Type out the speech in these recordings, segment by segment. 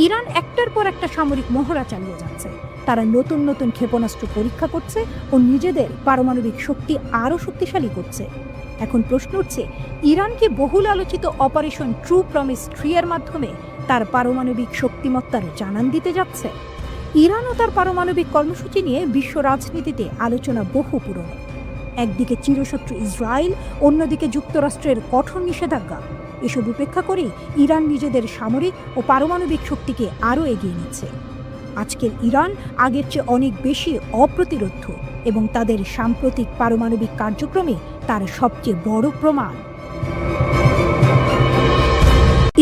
Iran একটার পর একটা সামরিক মহড়া চালিয়ে যাচ্ছে। তারা নতুন নতুন ক্ষেপণাস্ত্র পরীক্ষা করছে ও নিজেদের পারমাণবিক শক্তি আরও শক্তিশালী করছে। এখন প্রশ্ন উঠছে, ইরান কি বহুল আলোচিত অপারেশন ট্রু প্রমিস 3 এর মাধ্যমে তার পারমাণবিক শক্তিমত্তার জানান দিতে যাচ্ছে? ইরান ও তার পারমাণবিক কর্মসূচি নিয়ে বিশ্ব রাজনীতিতে আলোচনা বহু পুরনো। একদিকে চিরশত্রু ইসরায়েল, অন্যদিকে যুক্তরাষ্ট্রের কঠোর নিষেধাজ্ঞা। এসব উপেক্ষা করে ইরান নিজেদের সামরিক ও পারমাণবিক শক্তিকে আরও এগিয়ে নিচ্ছে। আজকের ইরান আগের চেয়ে অনেক বেশি অপ্রতিরোধ্য এবং তাদের সাম্প্রতিক পারমাণবিক কার্যক্রমে তার সবচেয়ে বড় প্রমাণ।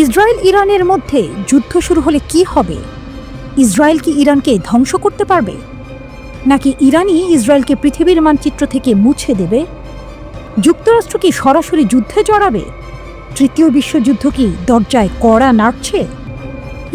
ইসরায়েল ইরানের মধ্যে যুদ্ধ শুরু হলে কি হবে? ইসরায়েল কি ইরানকে ধ্বংস করতে পারবে, নাকি ইরানই ইসরায়েলকে পৃথিবীর মানচিত্র থেকে মুছে দেবে? যুক্তরাষ্ট্র কি সরাসরি যুদ্ধে জড়াবে? তৃতীয় বিশ্বযুদ্ধ কি দরজায় কড়া নাড়ছে?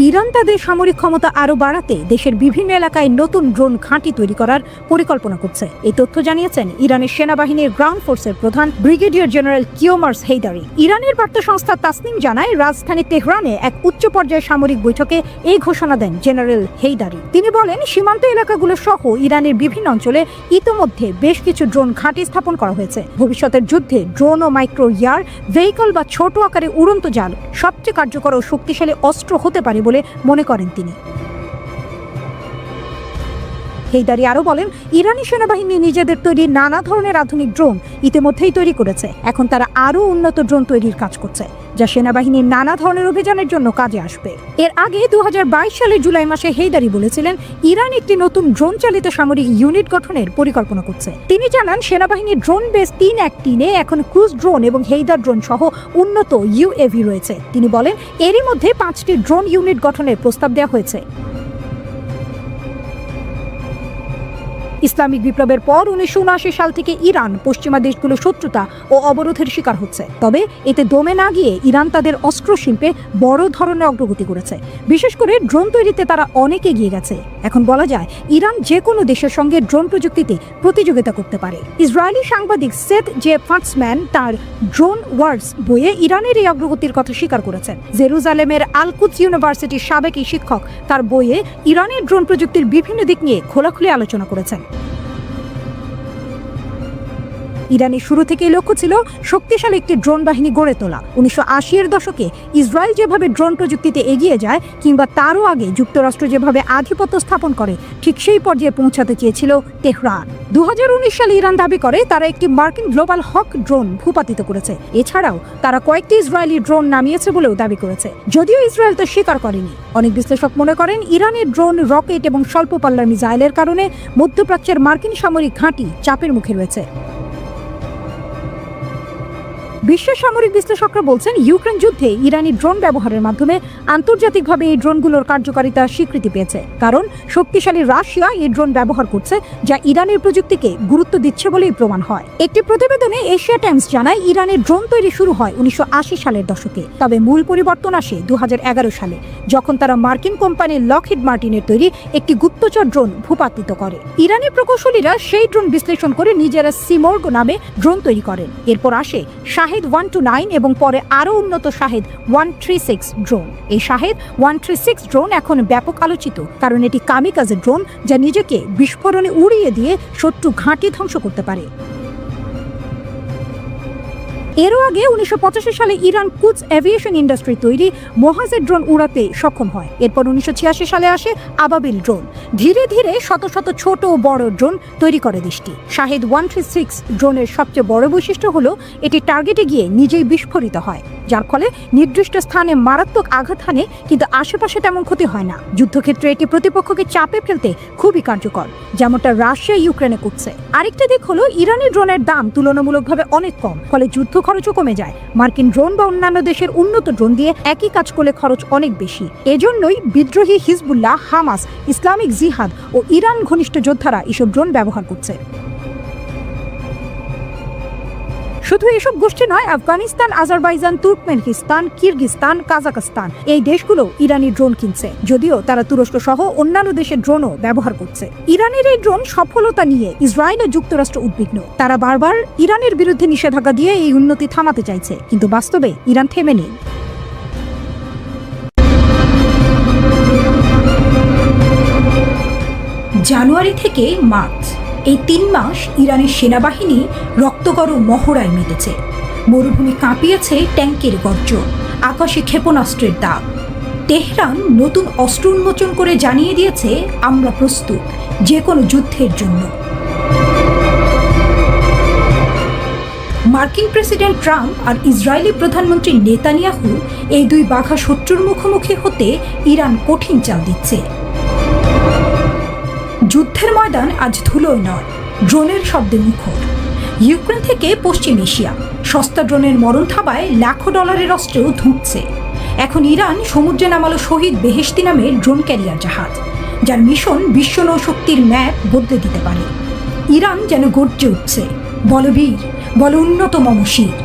ইরান তাদের সামরিক ক্ষমতা আরও বাড়াতে দেশের বিভিন্ন এলাকায় নতুন ড্রোন ঘাঁটি তৈরি করার পরিকল্পনা করছে। এই তথ্য জানিয়েছেন ইরানের সেনাবাহিনীর গ্রাউন্ড ফোর্সের প্রধান ব্রিগেডিয়ার জেনারেল কিওমার্স হেইদারি। ইরানের বার্তা সংস্থা তাসনিম জানায়, রাজধানী তেহরানে এক উচ্চ পর্যায়ের সামরিক বৈঠকে এই ঘোষণা দেন জেনারেল হেইদারি। তিনি বলেন, সীমান্ত এলাকাগুলো সহ ইরানের বিভিন্ন অঞ্চলে ইতোমধ্যে বেশ কিছু ড্রোন ঘাঁটি স্থাপন করা হয়েছে। ভবিষ্যতের যুদ্ধে ড্রোন ও মাইক্রো ইয়ার ভেহিকল বা ছোট আকারে উড়ন্ত জাল সবচেয়ে কার্যকর ও শক্তিশালী অস্ত্র হতে পারে বলে মনে করেন তিনি। হেইদারি আরও বলেন, ইরানি সেনাবাহিনী নিজেদের তৈরি নানা ধরনের আধুনিক ড্রোন ইতিমধ্যেই তৈরি করেছে। এখন তারা আরও উন্নত ড্রোন তৈরির কাজ করছে, যা সেনাবাহিনীর নানা ধরনের অভিযানের জন্য কাজে আসবে। এর আগে 2022 সালের জুলাই মাসে হেইদারি বলেছিলেন, ইরান একটি নতুন ড্রোন চালিত সামরিক ইউনিট গঠনের পরিকল্পনা করছে। তিনি জানান, সেনাবাহিনীর ড্রোন বেস 3-1-3-এ এখন ক্রুজ ড্রোন এবং হেইদার ড্রোন সহ উন্নত ইউএভি রয়েছে। তিনি বলেন, এরই মধ্যে 5টি ড্রোন ইউনিট গঠনের প্রস্তাব দেওয়া হয়েছে। ইসলামিক বিপ্লবের পর 1979 সাল থেকে ইরান পশ্চিমা দেশগুলোর শত্রুতা ও অবরোধের শিকার হচ্ছে। তবে এতে দমে না গিয়ে ইরান তাদের অস্ত্র শিল্পে বড় ধরনের অগ্রগতি করেছে। বিশেষ করে ড্রোন তৈরিতে তারা অনেক এগিয়ে গেছে। এখন বলা যায়, ইরান যে কোনো দেশের সঙ্গে ড্রোন প্রযুক্তিতে প্রতিযোগিতা করতে পারে। ইসরায়েলি সাংবাদিক সেথ জে ফাটসম্যান তার ড্রোন ওয়ার্স বইয়ে ইরানের এই অগ্রগতির কথা স্বীকার করেছেন। জেরুজালেমের আল-কুদস ইউনিভার্সিটির সাবেক এই শিক্ষক তার বইয়ে ইরানের ড্রোন প্রযুক্তির বিভিন্ন দিক নিয়ে খোলাখুলি আলোচনা করেছেন। ইরানের শুরু থেকেই লক্ষ্য ছিল শক্তিশালী একটি ড্রোন বাহিনী গড়ে তোলা। 1980-এর দশকে ইসরায়েল যেভাবে ড্রোন প্রযুক্তিতে এগিয়ে যায়, কিংবা তারও আগে যুক্তরাষ্ট্র যেভাবে আধিপত্য স্থাপন করে, ঠিক সেই পর্যায়ে পৌঁছাতে চেয়েছিল তেহরান। 2019 সালে ইরান দাবি করে তারা একটি মার্কিন গ্লোবাল হক ড্রোন ভূপাতিত করেছে। এছাড়াও তারা কয়েকটি ইসরায়েলি ড্রোন নামিয়েছে বলেও দাবি করেছে, যদিও ইসরায়েল তা স্বীকার করেনি। অনেক বিশ্লেষক মনে করেন, ইরানের ড্রোন, রকেট এবং স্বল্প পাল্লার মিসাইলের কারণে মধ্যপ্রাচ্যের মার্কিন সামরিক ঘাঁটি চাপের মুখে রয়েছে। বিশ্বের সামরিক বিশ্লেষকরা বলছেন, ইউক্রেন যুদ্ধে ইরানি ড্রোন ব্যবহারের মাধ্যমে আন্তর্জাতিকভাবে এই ড্রোনগুলোর কার্যকারিতা স্বীকৃতি পেয়েছে। কারণ শক্তিশালী রাশিয়া এই ড্রোন ব্যবহার করছে, যা ইরানের প্রযুক্তিকে গুরুত্ব দিচ্ছে বলেই প্রমাণ হয়। একটি প্রতিবেদনে এশিয়া টাইমস জানায়, ইরানের ড্রোন তৈরি শুরু হয় 1980 সালের দশকে। তবে মূল পরিবর্তন আসে 2011 সালে, যখন তারা মার্কিন কোম্পানি লকহিড মার্টিনের তৈরি একটি গুপ্তচর ড্রোন ভূপাতিত করে। ইরানি প্রকৌশলীরা সেই ড্রোন বিশ্লেষণ করে নিজেরা সিমর্গ নামে ড্রোন তৈরি করেন। এরপর আসে শাহেদ 129 এবং পরে আরও উন্নত শাহেদ 136 ড্রোন। এই শাহেদ 136 ড্রোন এখন ব্যাপক আলোচিত, কারণ এটি কামিকাজে ড্রোন, যা নিজেকে বিস্ফোরণে উড়িয়ে দিয়ে শত্রু ঘাঁটি ধ্বংস করতে পারে। এরও আগে 1985 সালে ইরান কুদস এভিয়েশন ইন্ডাস্ট্রি তৈরি মোহাজের ড্রোন উড়াতে সক্ষম হয়। এরপর 1986 সালে আসে আবাবিল ড্রোন। ধীরে ধীরে শত শত ছোট ও বড় ড্রোন তৈরি করে দেশটি। শাহেদ 136 ড্রোনের সবচেয়ে বড় বৈশিষ্ট্য হলো এটি টার্গেটে গিয়ে নিজেই বিস্ফোরিত হয়, যার ফলে নির্দিষ্ট স্থানে মারাত্মক আঘাত হানে, কিন্তু আশেপাশে তেমন ক্ষতি হয় না। যুদ্ধক্ষেত্রে এটি প্রতিপক্ষকে চাপে ফেলতে খুবই কার্যকর, যেমনটা রাশিয়া ইউক্রেনে করছে। আরেকটা দিক হলো, ইরানি ড্রোনের দাম তুলনামূলকভাবে অনেক কম, ফলে যুদ্ধ খরচও কমে যায়। মার্কিন ড্রোন বা অন্যান্য দেশের উন্নত ড্রোন দিয়ে একই কাজ করলে খরচ অনেক বেশি। এজন্যই বিদ্রোহী হিজবুল্লাহ, হামাস, ইসলামিক জিহাদ ও ইরান ঘনিষ্ঠ যোদ্ধারা এসব ড্রোন ব্যবহার করছে। শুধু এসব গোষ্ঠী নয়, Afghanistan, Azerbaijan, Turkmenistan, Kyrgyzstan, Kazakhstan এই দেশগুলো ইরানি ড্রোন কিনছে, যদিও তারা তুরস্ক সহ অন্যান্য দেশের ড্রোনও ব্যবহার করছে। ইরানের এই ড্রোন সফলতা নিয়ে ইসরায়েল ও যুক্তরাষ্ট্র উদ্বিগ্ন। তারা বারবার ইরানের বিরুদ্ধে নিষেধাজ্ঞা দিয়ে এই উন্নতি থামাতে চাইছে, কিন্তু বাস্তবে ইরান থেমে নেই। জানুয়ারি থেকে মার্চ এই 3 মাস ইরানের সেনাবাহিনী রক্তগরম মহড়ায় মেতেছে। মরুভূমি কাঁপিয়েছে ট্যাঙ্কের গর্জন, আকাশে ক্ষেপণাস্ত্রের দাগ। তেহরান নতুন অস্ত্র উন্মোচন করে জানিয়ে দিয়েছে, আমরা প্রস্তুত যে কোনো যুদ্ধের জন্য। মার্কিন প্রেসিডেন্ট ট্রাম্প আর ইসরায়েলি প্রধানমন্ত্রী নেতানিয়াহু এই দুই বাঘা শত্রুর মুখোমুখি হতে ইরান কঠিন চাল দিচ্ছে। যুদ্ধের ময়দান আজ ধুলোয় নয়, ড্রোনের শব্দে মুখর। ইউক্রেন থেকে পশ্চিম এশিয়া সস্তা ড্রোনের মরণ থাবায় লাখো ডলারের অস্ত্রেও ধুঁকছে। এখন ইরান সমুদ্রে নামালো শহীদ বেহেশতি নামের ড্রোন ক্যারিয়ার জাহাজ, যার মিশন বিশ্ব নৌশক্তির ম্যাপ বদলে দিতে পারে। ইরান যেন গর্জে উঠছে, বলবীর, বল উন্নত মমশির।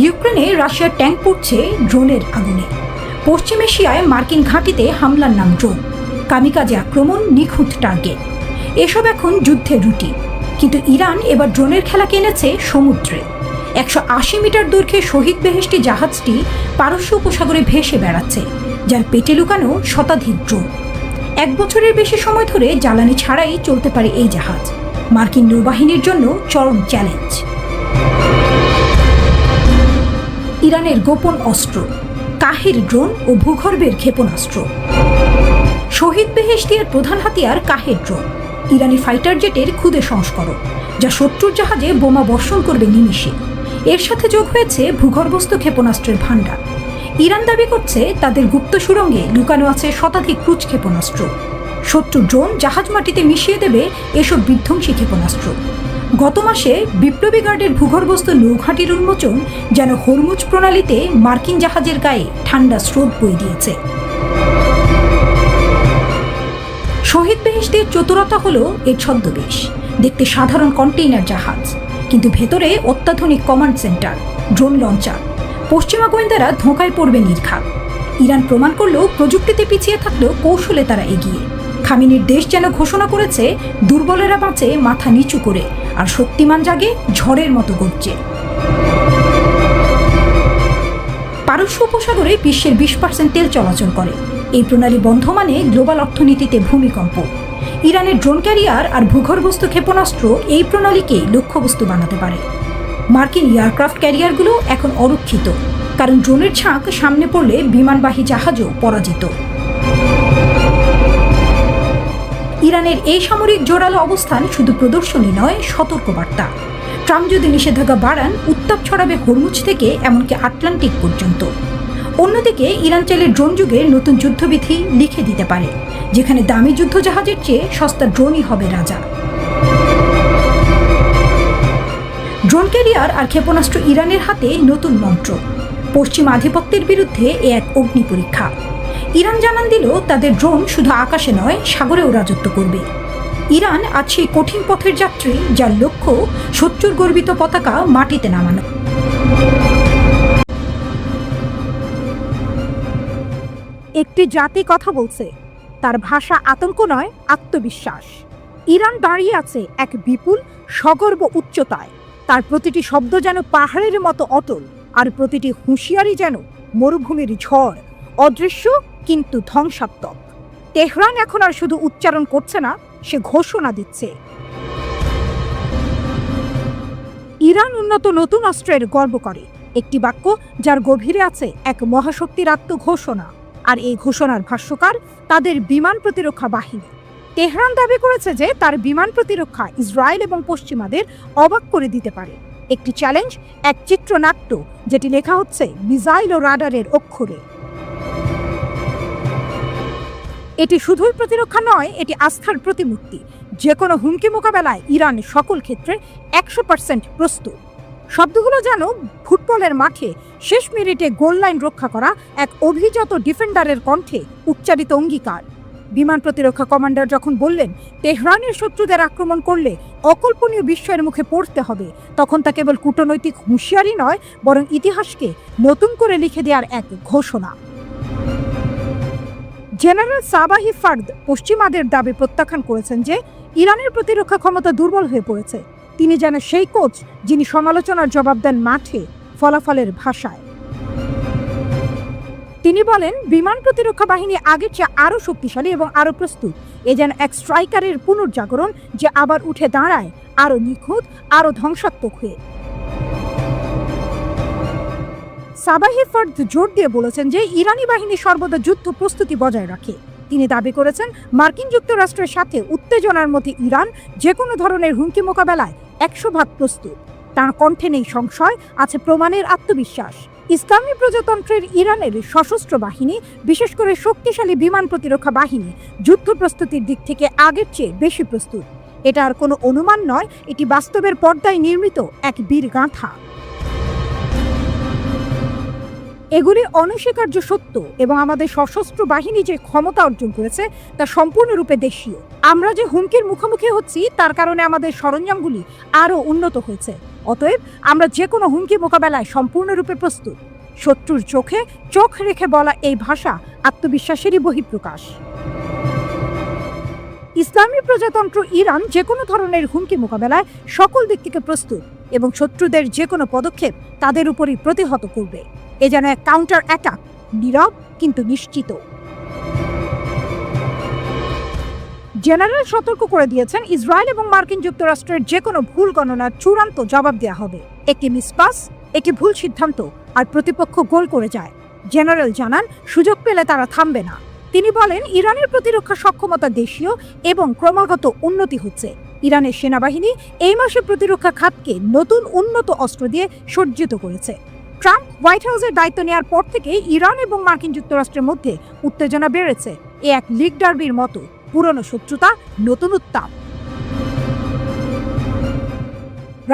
ইউক্রেনে রাশিয়ার ট্যাঙ্ক পড়ছে ড্রোনের আগুনে। পশ্চিম এশিয়ায় মার্কিন ঘাঁটিতে হামলার নাম ড্রোন, কামিকাজে আক্রমণ, নিখুঁত টার্গেট, এসব এখন যুদ্ধের রুটি। কিন্তু ইরান এবার ড্রোনের খেলা কিনেছে সমুদ্রে। 180 মিটার দৈর্ঘ্যে শহীদ বেহেশতি জাহাজটি পারস্য উপসাগরে ভেসে বেড়াচ্ছে, যার পেটে লুকানো শতাধিক ড্রোন। 1 বছরের বেশি সময় ধরে জ্বালানি ছাড়াই চলতে পারে এই জাহাজ। মার্কিন নৌবাহিনীর জন্য চরম চ্যালেঞ্জ। ইরানের গোপন অস্ত্র, কাহের ড্রোন ও ভূগর্ভের ক্ষেপণাস্ত্র। শহীদ বেহেশতির প্রধান হাতিয়ার কাহের ড্রোন, ইরানি ফাইটার জেটের ক্ষুদে সংস্করণ, যা শত্রুর জাহাজে বোমা বর্ষণ করবে নিমিষে। এর সাথে যোগ হয়েছে ভূগর্ভস্থ ক্ষেপণাস্ত্রের ভাণ্ডার। ইরান দাবি করছে তাদের গুপ্ত সুড়ঙ্গে লুকানো আছে শতাধিক ক্রুজ ক্ষেপণাস্ত্র। শত্রু ড্রোন জাহাজ মাটিতে মিশিয়ে দেবে এসব বিধ্বংসী ক্ষেপণাস্ত্র। গত মাসে বিপ্লবী গার্ডের ভূগর্ভস্থ নৌঘাঁটির উন্মোচন যেন হরমুজ প্রণালীতে মার্কিন জাহাজের গায়ে ঠান্ডা স্রোত বয়ে দিয়েছে। শহীদ বেহেশতির চতুরতা হলো এর ছদ্মবেশ। দেখতে সাধারণ কন্টেইনার জাহাজ, কিন্তু ভেতরে অত্যাধুনিক কমান্ড সেন্টার, ড্রোন লঞ্চার। পশ্চিমা গোয়েন্দারা ধোঁকায় পড়বে নির্ঘাত। ইরান প্রমাণ করলেও প্রযুক্তিতে পিছিয়ে থাকলেও কৌশলে তারা এগিয়ে। খামেনির দেশ যেন ঘোষণা করেছে, দুর্বলেরা বাঁচে মাথা নিচু করে, আর শক্তিমান জাগে ঝড়ের মতো গর্জে। পারস্য উপসাগরে বিশ্বের 20% তেল চলাচল করে। এই প্রণালী বন্ধ মানে গ্লোবাল অর্থনীতিতে ভূমিকম্প। ইরানের ড্রোন ক্যারিয়ার আর ভূগর্ভস্থ ক্ষেপণাস্ত্র এই প্রণালীকে লক্ষ্যবস্তু বানাতে পারে। মার্কিন এয়ারক্রাফট ক্যারিয়ারগুলো এখন অরক্ষিত, কারণ ড্রোনের ঝাঁক সামনে পড়লে বিমানবাহী জাহাজও পরাজিত। ইরানের এই সামরিক জোরালো অবস্থান শুধু প্রদর্শনী নয়, সতর্কবার্তা। ট্রাম্প যদি নিষেধাজ্ঞা বাড়ান, উত্তাপ ছড়াবে হরমুজ থেকে এমনকি আটলান্টিক পর্যন্ত। অন্যদিকে ইরান চাইলে ড্রোন যুগের নতুন যুদ্ধবিধি লিখে দিতে পারে, যেখানে দামি যুদ্ধজাহাজের চেয়ে সস্তা ড্রোনই হবে রাজা। ড্রোন ক্যারিয়ার আর ক্ষেপণাস্ত্র ইরানের হাতে নতুন মন্ত্র। পশ্চিম আধিপত্যের বিরুদ্ধে এ এক অগ্নি পরীক্ষা। ইরান জানান দিল, তাদের ড্রোন শুধু আকাশে নয়, সাগরেও রাজত্ব করবে। ইরান আজ সেই কঠিন পথের যাত্রী, যার লক্ষ্য শত্রুর গর্বিত পতাকা মাটিতে নামানো। একটি জাতি কথা বলছে, তার ভাষা আতঙ্ক নয়, আত্মবিশ্বাস। ইরান দাঁড়িয়ে আছে এক বিপুল সগর্ব উচ্চতায়। তার প্রতিটি শব্দ যেন পাহাড়ের মতো অটল, আর প্রতিটি হুঁশিয়ারি যেন মরুভূমির ঝড়, অদৃশ্য কিন্তু ধ্বংসাত্মক। তেহরান এখন আর শুধু উচ্চারণ করছে না, সে ঘোষণা দিচ্ছে। ইরান উন্নত নতুন অস্ত্রের গর্ব করে, একটি বাক্য যার গভীরে আছে এক মহাশক্তির আত্মঘোষণা। আর এই ঘোষণার ভাষ্যকার তাদের বিমান প্রতিরক্ষা বাহিনী। তেহরান দাবি করেছে যে তার বিমান প্রতিরক্ষা ইসরায়েল এবং পশ্চিমাদের অবাক করে দিতে পারে। একটি চ্যালেঞ্জ, এক চিত্রনাট্য যেটি লেখা হচ্ছে মিসাইল ও রাডারের অক্ষরে। এটি শুধুই প্রতিরক্ষা নয়, এটি আস্থার প্রতিমূর্তি। যে কোনো হুমকি মোকাবেলায় ইরান সকল ক্ষেত্রে 100% প্রস্তুত। শব্দগুলো যেন ফুটবলের মাঠে শেষ মিনিটে গোল লাইন রক্ষা করা এক অভিজাত ডিফেন্ডারের কণ্ঠে উচ্চারিত অঙ্গীকার। বিমান প্রতিরক্ষা কমান্ডার যখন বললেন, তেহরানের শত্রুদের আক্রমণ করলে অকল্পনীয় বিস্ময়ের মুখে পড়তে হবে, তখন তা কেবল কূটনৈতিক হুঁশিয়ারি নয়, বরং ইতিহাসকে নতুন করে লিখে দেওয়ার এক ঘোষণা। জেনারেল সাবাহি ফার্দ পশ্চিমাদের দাবি প্রত্যাখ্যান করেছেন যে ইরানের প্রতিরক্ষা ক্ষমতা দুর্বল হয়ে পড়েছে। তিনি যেন সেই কোচ যিনি সমালোচনার জবাব দেন মাঠে, ফলাফলের ভাষায়। তিনি বলেন, বিমান প্রতিরক্ষা বাহিনী আগের চেয়ে আরও শক্তিশালী এবং আরও প্রস্তুত। এ যেন এক স্ট্রাইকারের পুনর্জাগরণ, যে আবার উঠে দাঁড়ায় আরও নিখুঁত, আরও ধ্বংসাত্মক হয়ে। সাবাহি ফর্দ জোর দিয়ে বলেছেন যে ইরানি বাহিনী সর্বদা যুদ্ধ প্রস্তুতি বজায় রাখে। তিনি দাবি করেছেন, মার্কিন যুক্তরাষ্ট্রের সাথে উত্তেজনার মধ্যে ইরান যে কোনো ধরনের হুমকি মোকাবেলায় 100% প্রস্তুত। তার কণ্ঠে নেই সংশয়, আছে প্রমাণের আত্মবিশ্বাস। ইসলামী প্রজাতন্ত্রের ইরানের সশস্ত্র বাহিনী, বিশেষ করে শক্তিশালী বিমান প্রতিরক্ষা বাহিনী, যুদ্ধ প্রস্তুতির দিক থেকে আগের চেয়ে বেশি প্রস্তুত। এটা আর কোনো অনুমান নয়, এটি বাস্তবের পর্দায় নির্মিত এক বীর গাঁথা। এগুলি অনস্বীকার্য সত্য এবং আমাদের সশস্ত্র বাহিনী যে ক্ষমতা অর্জন করেছে তা সম্পূর্ণরূপে দেশীয়। আমরা যে হুমকির মুখোমুখি হচ্ছি তার কারণে আমাদের সরঞ্জামগুলি আরও উন্নত হয়েছে। অতএব আমরা যে কোনো হুমকি মোকাবেলায় সম্পূর্ণরূপে প্রস্তুত। শত্রুর চোখে চোখ রেখে বলা এই ভাষা আত্মবিশ্বাসেরই বহিঃপ্রকাশ। ইসলামী প্রজাতন্ত্র ইরান যে কোনো ধরনের হুমকি মোকাবেলায় সকল দিক থেকে প্রস্তুত এবং শত্রুদের যে কোনো পদক্ষেপ তাদের উপরই প্রতিহত করবে। এ যেন এক কাউন্টার অ্যাটাক, নীরব কিন্তু নিশ্চিত। জেনারেল সতর্ক করে দিয়েছেন, ইসরায়েল এবং মার্কিন যুক্তরাষ্ট্রের যে কোনো ভুল গণনার চূড়ান্ত জবাব দেওয়া হবে। একটি মিসপাস, একটি ভুল সিদ্ধান্ত আর প্রতিপক্ষ গোল করে যায়। জেনারেল জানান, সুযোগ পেলে তারা থামবে না। তিনি বলেন, ইরানের প্রতিরক্ষা সক্ষমতা দেশীয় এবং ক্রমাগত উন্নতি হচ্ছে। ইরানের সেনাবাহিনী এই মাসে প্রতিরক্ষা খাতকে নতুন উন্নত অস্ত্র দিয়ে সজ্জিত করেছে। ট্রাম্প হোয়াইট হাউসের দায়িত্ব নেওয়ার পর থেকে ইরান এবং মার্কিন যুক্তরাষ্ট্রের মধ্যে উত্তেজনা বেড়েছে। এ এক লিগ ডার্বির মতো, পুরনো শত্রুতা, নতুন উত্তাপ।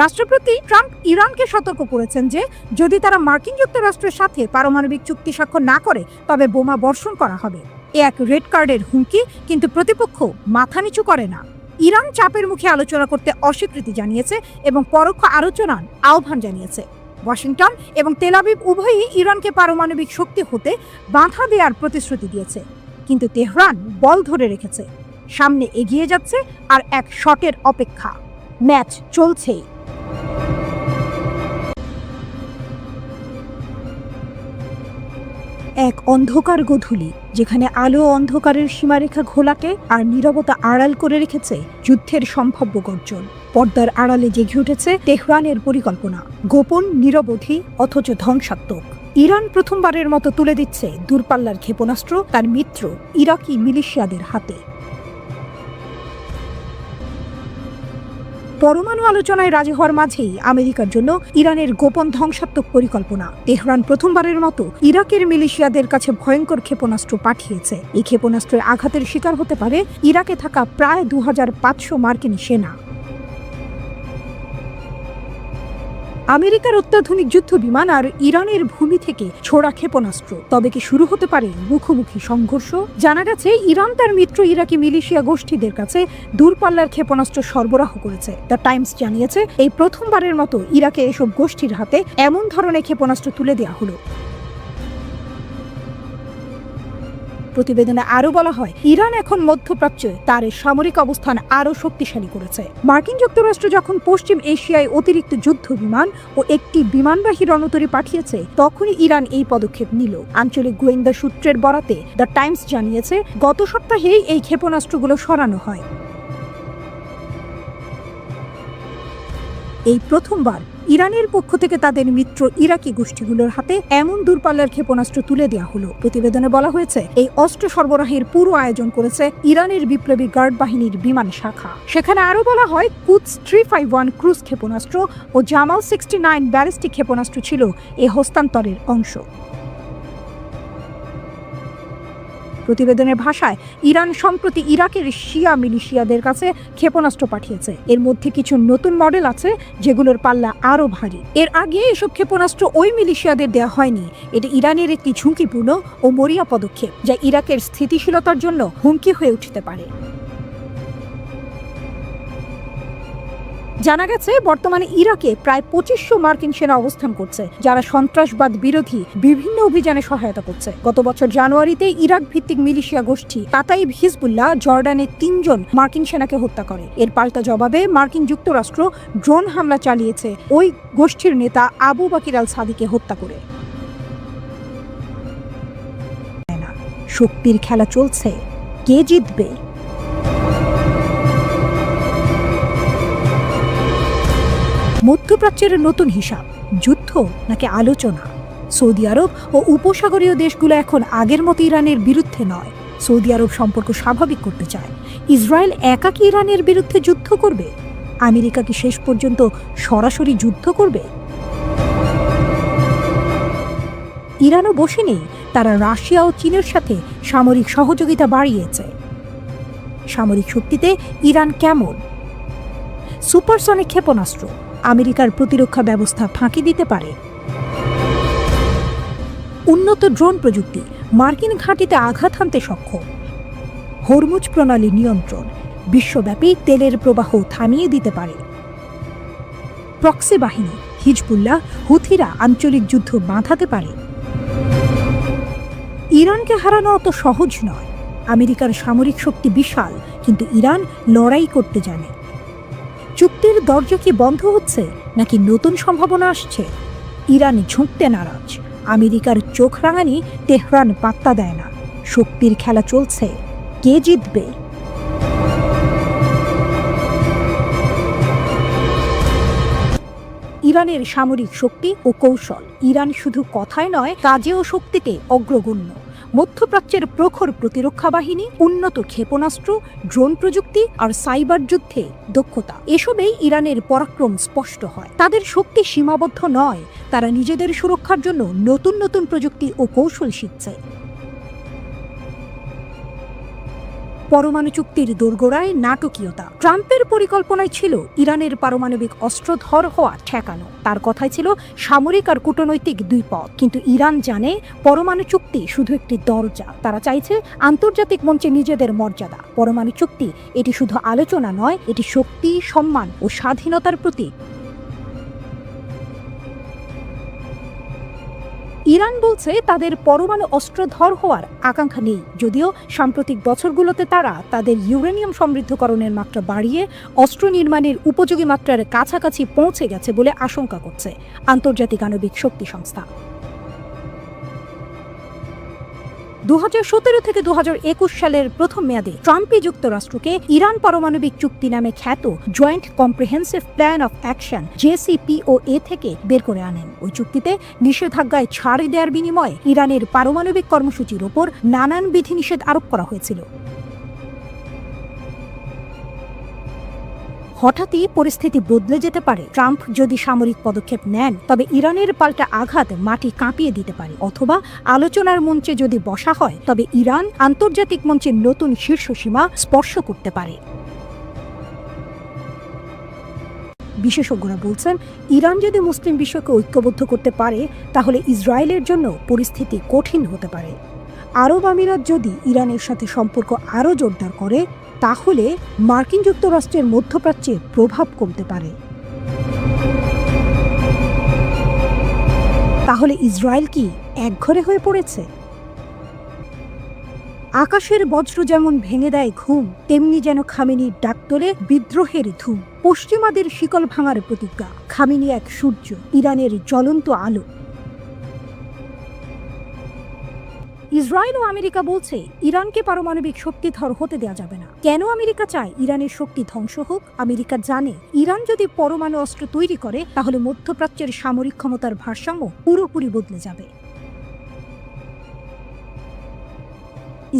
রাষ্ট্রপতি ট্রাম্প ইরানকে সতর্ক করেছেন যে যদি তারা মার্কিন যুক্তরাষ্ট্রের সাথে পারমাণবিক চুক্তি স্বাক্ষর না করে তবে বোমা বর্ষণ করা হবে। এ এক রেড কার্ডের হুমকি, কিন্তু প্রতিপক্ষ মাথা নিচু করে না। ইরান চাপের মুখে আলোচনা করতে অস্বীকৃতি জানিয়েছে এবং পরোক্ষ আলোচনার আহ্বান জানিয়েছে। ওয়াশিংটন এবং তেল আবিব উভয়ই ইরানকে পারমাণবিক শক্তি হতে বাধা দেওয়ার প্রতিশ্রুতি দিয়েছে, কিন্তু তেহরান বল ধরে রেখেছে, সামনে এগিয়ে যাচ্ছে আর এক শটের অপেক্ষা। ম্যাচ চলছেই। এক অন্ধকার গোধূলি, যেখানে আলো অন্ধকারের সীমারেখা ঘোলাটে আর নীরবতা আড়াল করে রেখেছে যুদ্ধের সম্ভাব্য গর্জন। পর্দার আড়ালে জেগে উঠেছে তেহরানের পরিকল্পনা, গোপন, নিরবধি অথচ ধ্বংসাত্মক। ইরান প্রথমবারের মতো তুলে দিচ্ছে দূরপাল্লার ক্ষেপণাস্ত্র তার মিত্র ইরাকি মিলিশিয়াদের হাতে। পরমাণু আলোচনায় রাজি হওয়ার মাঝেই আমেরিকার জন্য ইরানের গোপন ধ্বংসাত্মক পরিকল্পনা। তেহরান প্রথমবারের মতো ইরাকের মিলিশিয়াদের কাছে ভয়ঙ্কর ক্ষেপণাস্ত্র পাঠিয়েছে। এই ক্ষেপণাস্ত্রের আঘাতের শিকার হতে পারে ইরাকে থাকা প্রায় 2500 মার্কিন সেনা। আমেরিকার অত্যাধুনিক যুদ্ধ বিমান আর ইরানের ভূমি থেকে ছোড়া ক্ষেপণাস্ত্র। তবে কি শুরু হতে পারে মুখোমুখি সংঘর্ষ? জানা গেছে ইরান তার মিত্র ইরাকি মিলিশিয়া গোষ্ঠীদের কাছে দূরপাল্লার ক্ষেপণাস্ত্র সরবরাহ করেছে। দ্য টাইমস জানিয়েছে, এই প্রথমবারের মতো ইরাকে এসব গোষ্ঠীর হাতে এমন ধরনের ক্ষেপণাস্ত্র তুলে দেওয়া হলো। প্রতিবেদনে আরও বলা হয়, ইরান এখন মধ্যপ্রাচ্যে তার সামরিক অবস্থান আরও শক্তিশালী করেছে। মার্কিন যুক্তরাষ্ট্র যখন পশ্চিম এশিয়ায় অতিরিক্ত যুদ্ধ বিমান ও একটি বিমানবাহী রণতরী পাঠিয়েছে, তখনই ইরান এই পদক্ষেপ নিল। আঞ্চলিক গোয়েন্দা সূত্রের বরাতে দ্য টাইমস জানিয়েছে, গত সপ্তাহেই এই ক্ষেপণাস্ত্রগুলো সরানো হয়। এই প্রথমবার ইরানের পক্ষ থেকে তাদের মিত্র ইরাকি গোষ্ঠীগুলোর হাতে এমন দূরপাল্লার ক্ষেপণাস্ত্র তুলে দেওয়া হলো। প্রতিবেদনে বলা হয়েছে, এই অস্ত্র সরবরাহের পুরো আয়োজন করেছে ইরানের বিপ্লবী গার্ড বাহিনীর বিমান শাখা। সেখানে আরও বলা হয়, কুদস 351 ক্রুজ ক্ষেপণাস্ত্র ও জামাল 69 ব্যালিস্টিক ক্ষেপণাস্ত্র ছিল এই হস্তান্তরের অংশ। প্রতিবেদনের ভাষায়, ইরান সম্প্রতি ইরাকের শিয়া মিলিশিয়াদের কাছে ক্ষেপণাস্ত্র পাঠিয়েছে। এর মধ্যে কিছু নতুন মডেল আছে যেগুলোর পাল্লা আরও ভারী। এর আগে এসব ক্ষেপণাস্ত্র ওই মিলিশিয়াদের দেওয়া হয়নি। এটা ইরানের একটি ঝুঁকিপূর্ণ ও মরিয়া পদক্ষেপ, যা ইরাকের স্থিতিশীলতার জন্য হুমকি হয়ে উঠতে পারে। জানা গেছে, বর্তমানে ইরাকে প্রায় 2500 মার্কিন সেনা অবস্থান করছে, যারা সন্ত্রাসবাদ বিরোধী বিভিন্ন অভিযানে সহায়তা করছে। গত বছর জানুয়ারিতে ইরাক ভিত্তিক মিলিশিয়া গোষ্ঠী কাতাইব হিজবুল্লাহ জর্ডানে 3 জন মার্কিন সেনাকে হত্যা করে। এর পাল্টা জবাবে মার্কিন যুক্তরাষ্ট্র ড্রোন হামলা চালিয়েছে ওই গোষ্ঠীর নেতা আবু বাকির আল সাদিকে হত্যা করে। শক্তির খেলা চলছে, কে জিতবে? মধ্যপ্রাচ্যের নতুন হিসাব, যুদ্ধ নাকি আলোচনা? সৌদি আরব ও উপসাগরীয় দেশগুলো এখন আগের মতো ইরানের বিরুদ্ধে নয়। সৌদি আরব সম্পর্ক স্বাভাবিক করতে চায়। ইসরায়েল একা কি ইরানের বিরুদ্ধে যুদ্ধ করবে? আমেরিকা কি শেষ পর্যন্ত সরাসরি যুদ্ধ করবে? ইরানও বসে নেই, তারা রাশিয়া ও চীনের সাথে সামরিক সহযোগিতা বাড়িয়েছে। সামরিক শক্তিতে ইরান কেমন? সুপারসনিক ক্ষেপণাস্ত্র আমেরিকার প্রতিরক্ষা ব্যবস্থা ফাঁকি দিতে পারে। উন্নত ড্রোন প্রযুক্তি মার্কিন ঘাঁটিতে আঘাত হানতে সক্ষম। হরমুজ প্রণালী নিয়ন্ত্রণ বিশ্বব্যাপী তেলের প্রবাহ থামিয়ে দিতে পারে। প্রক্সি বাহিনী হিজবুল্লাহ, হুথিরা আঞ্চলিক যুদ্ধ বাঁধাতে পারে। ইরানকে হারানো অত সহজ নয়। আমেরিকার সামরিক শক্তি বিশাল, কিন্তু ইরান লড়াই করতে জানে। চুক্তির দরজা কি বন্ধ হচ্ছে নাকি নতুন সম্ভাবনা আসছে? ইরান ঝুঁকতে নারাজ, আমেরিকার চোখ রাঙানি তেহরান পাত্তা দেয় না। শক্তির খেলা চলছে, কে জিতবে? ইরানের সামরিক শক্তি ও কৌশল। ইরান শুধু কথায় নয়, কাজেও শক্তিতে অগ্রগণ্য। মধ্যপ্রাচ্যের প্রখর প্রতিরক্ষা বাহিনী, উন্নত ক্ষেপণাস্ত্র, ড্রোন প্রযুক্তি আর সাইবার যুদ্ধে দক্ষতা, এসবেই ইরানের পরাক্রম স্পষ্ট হয়। তাদের শক্তি সীমাবদ্ধ নয়, তারা নিজেদের সুরক্ষার জন্য নতুন নতুন প্রযুক্তি ও কৌশল শিখছে। পরমাণু চুক্তির দোরগোড়ায় নাটকীয়তা। ট্রাম্পের পরিকল্পনায় ছিল ইরানের পারমাণবিক অস্ত্রধর হওয়া ঠেকানো। তার কথাই ছিল সামরিক আর কূটনৈতিক দুই পথ। কিন্তু ইরান জানে পরমাণু চুক্তি শুধু একটি দরজা। তারা চাইছে আন্তর্জাতিক মঞ্চে নিজেদের মর্যাদা। পরমাণু চুক্তি এটি শুধু আলোচনা নয়, এটি শক্তি, সম্মান ও স্বাধীনতার প্রতীক। ইরান বলছে তাদের পরমাণু অস্ত্রধর হওয়ার আকাঙ্ক্ষা নেই, যদিও সাম্প্রতিক বছরগুলোতে তারা তাদের ইউরেনিয়াম সমৃদ্ধকরণের মাত্রা বাড়িয়ে অস্ত্র নির্মাণের উপযোগী মাত্রার কাছাকাছি পৌঁছে গেছে বলে আশঙ্কা করছে আন্তর্জাতিক আণবিক শক্তি সংস্থা। 2017 থেকে 2021 সালের প্রথম মেয়াদে ট্রাম্পই যুক্তরাষ্ট্রকে ইরান পারমাণবিক চুক্তি নামে খ্যাত joint comprehensive plan of action JCPOA থেকে বের করে আনেন। ওই চুক্তিতে নিষেধাজ্ঞায় ছাড় দেওয়ার বিনিময়ে ইরানের পারমাণবিক কর্মসূচির ওপর নানান বিধিনিষেধ আরোপ করা হয়েছিল। হঠাৎই পরিস্থিতি বদলে যেতে পারে। ট্রাম্প যদি সামরিক পদক্ষেপ নেন, তবে ইরানের পাল্টা আঘাত মাটি কাঁপিয়ে দিতে পারে। অথবা আলোচনার মঞ্চে যদি বসা হয়, তবে ইরান আন্তর্জাতিক মঞ্চের নতুন শীর্ষ সীমা স্পর্শ করতে পারে। বিশেষজ্ঞরা বলছেন, ইরান যদি মুসলিম বিশ্বকে ঐক্যবদ্ধ করতে পারে, তাহলে ইসরায়েলের জন্য পরিস্থিতি কঠিন হতে পারে। আরব আমিরাত যদি ইরানের সাথে সম্পর্ক আরও জোরদার করে, তাহলে মার্কিন যুক্তরাষ্ট্রের মধ্যপ্রাচ্যে প্রভাব কমতে পারে। তাহলে ইসরায়েল কি একঘরে হয়ে পড়েছে? আকাশের বজ্র যেমন ভেঙে দেয় ঘুম, তেমনি যেন খামেনির ডাক তোলে বিদ্রোহের ধুম। পশ্চিমাদের শিকল ভাঙার প্রতিজ্ঞা। খামেনি এক সূর্য, ইরানের জ্বলন্ত আলো। ইসরায়েল ও আমেরিকা বলছে ইরানকে পারমাণবিক শক্তিধর হতে দেওয়া যাবে না। কেন আমেরিকা চায় ইরানের শক্তি ধ্বংস হোক? আমেরিকা জানে ইরান যদি পরমাণু অস্ত্র তৈরি করে, তাহলে মধ্যপ্রাচ্যের সামরিক ক্ষমতার ভারসাম্য পুরোপুরি বদলে যাবে।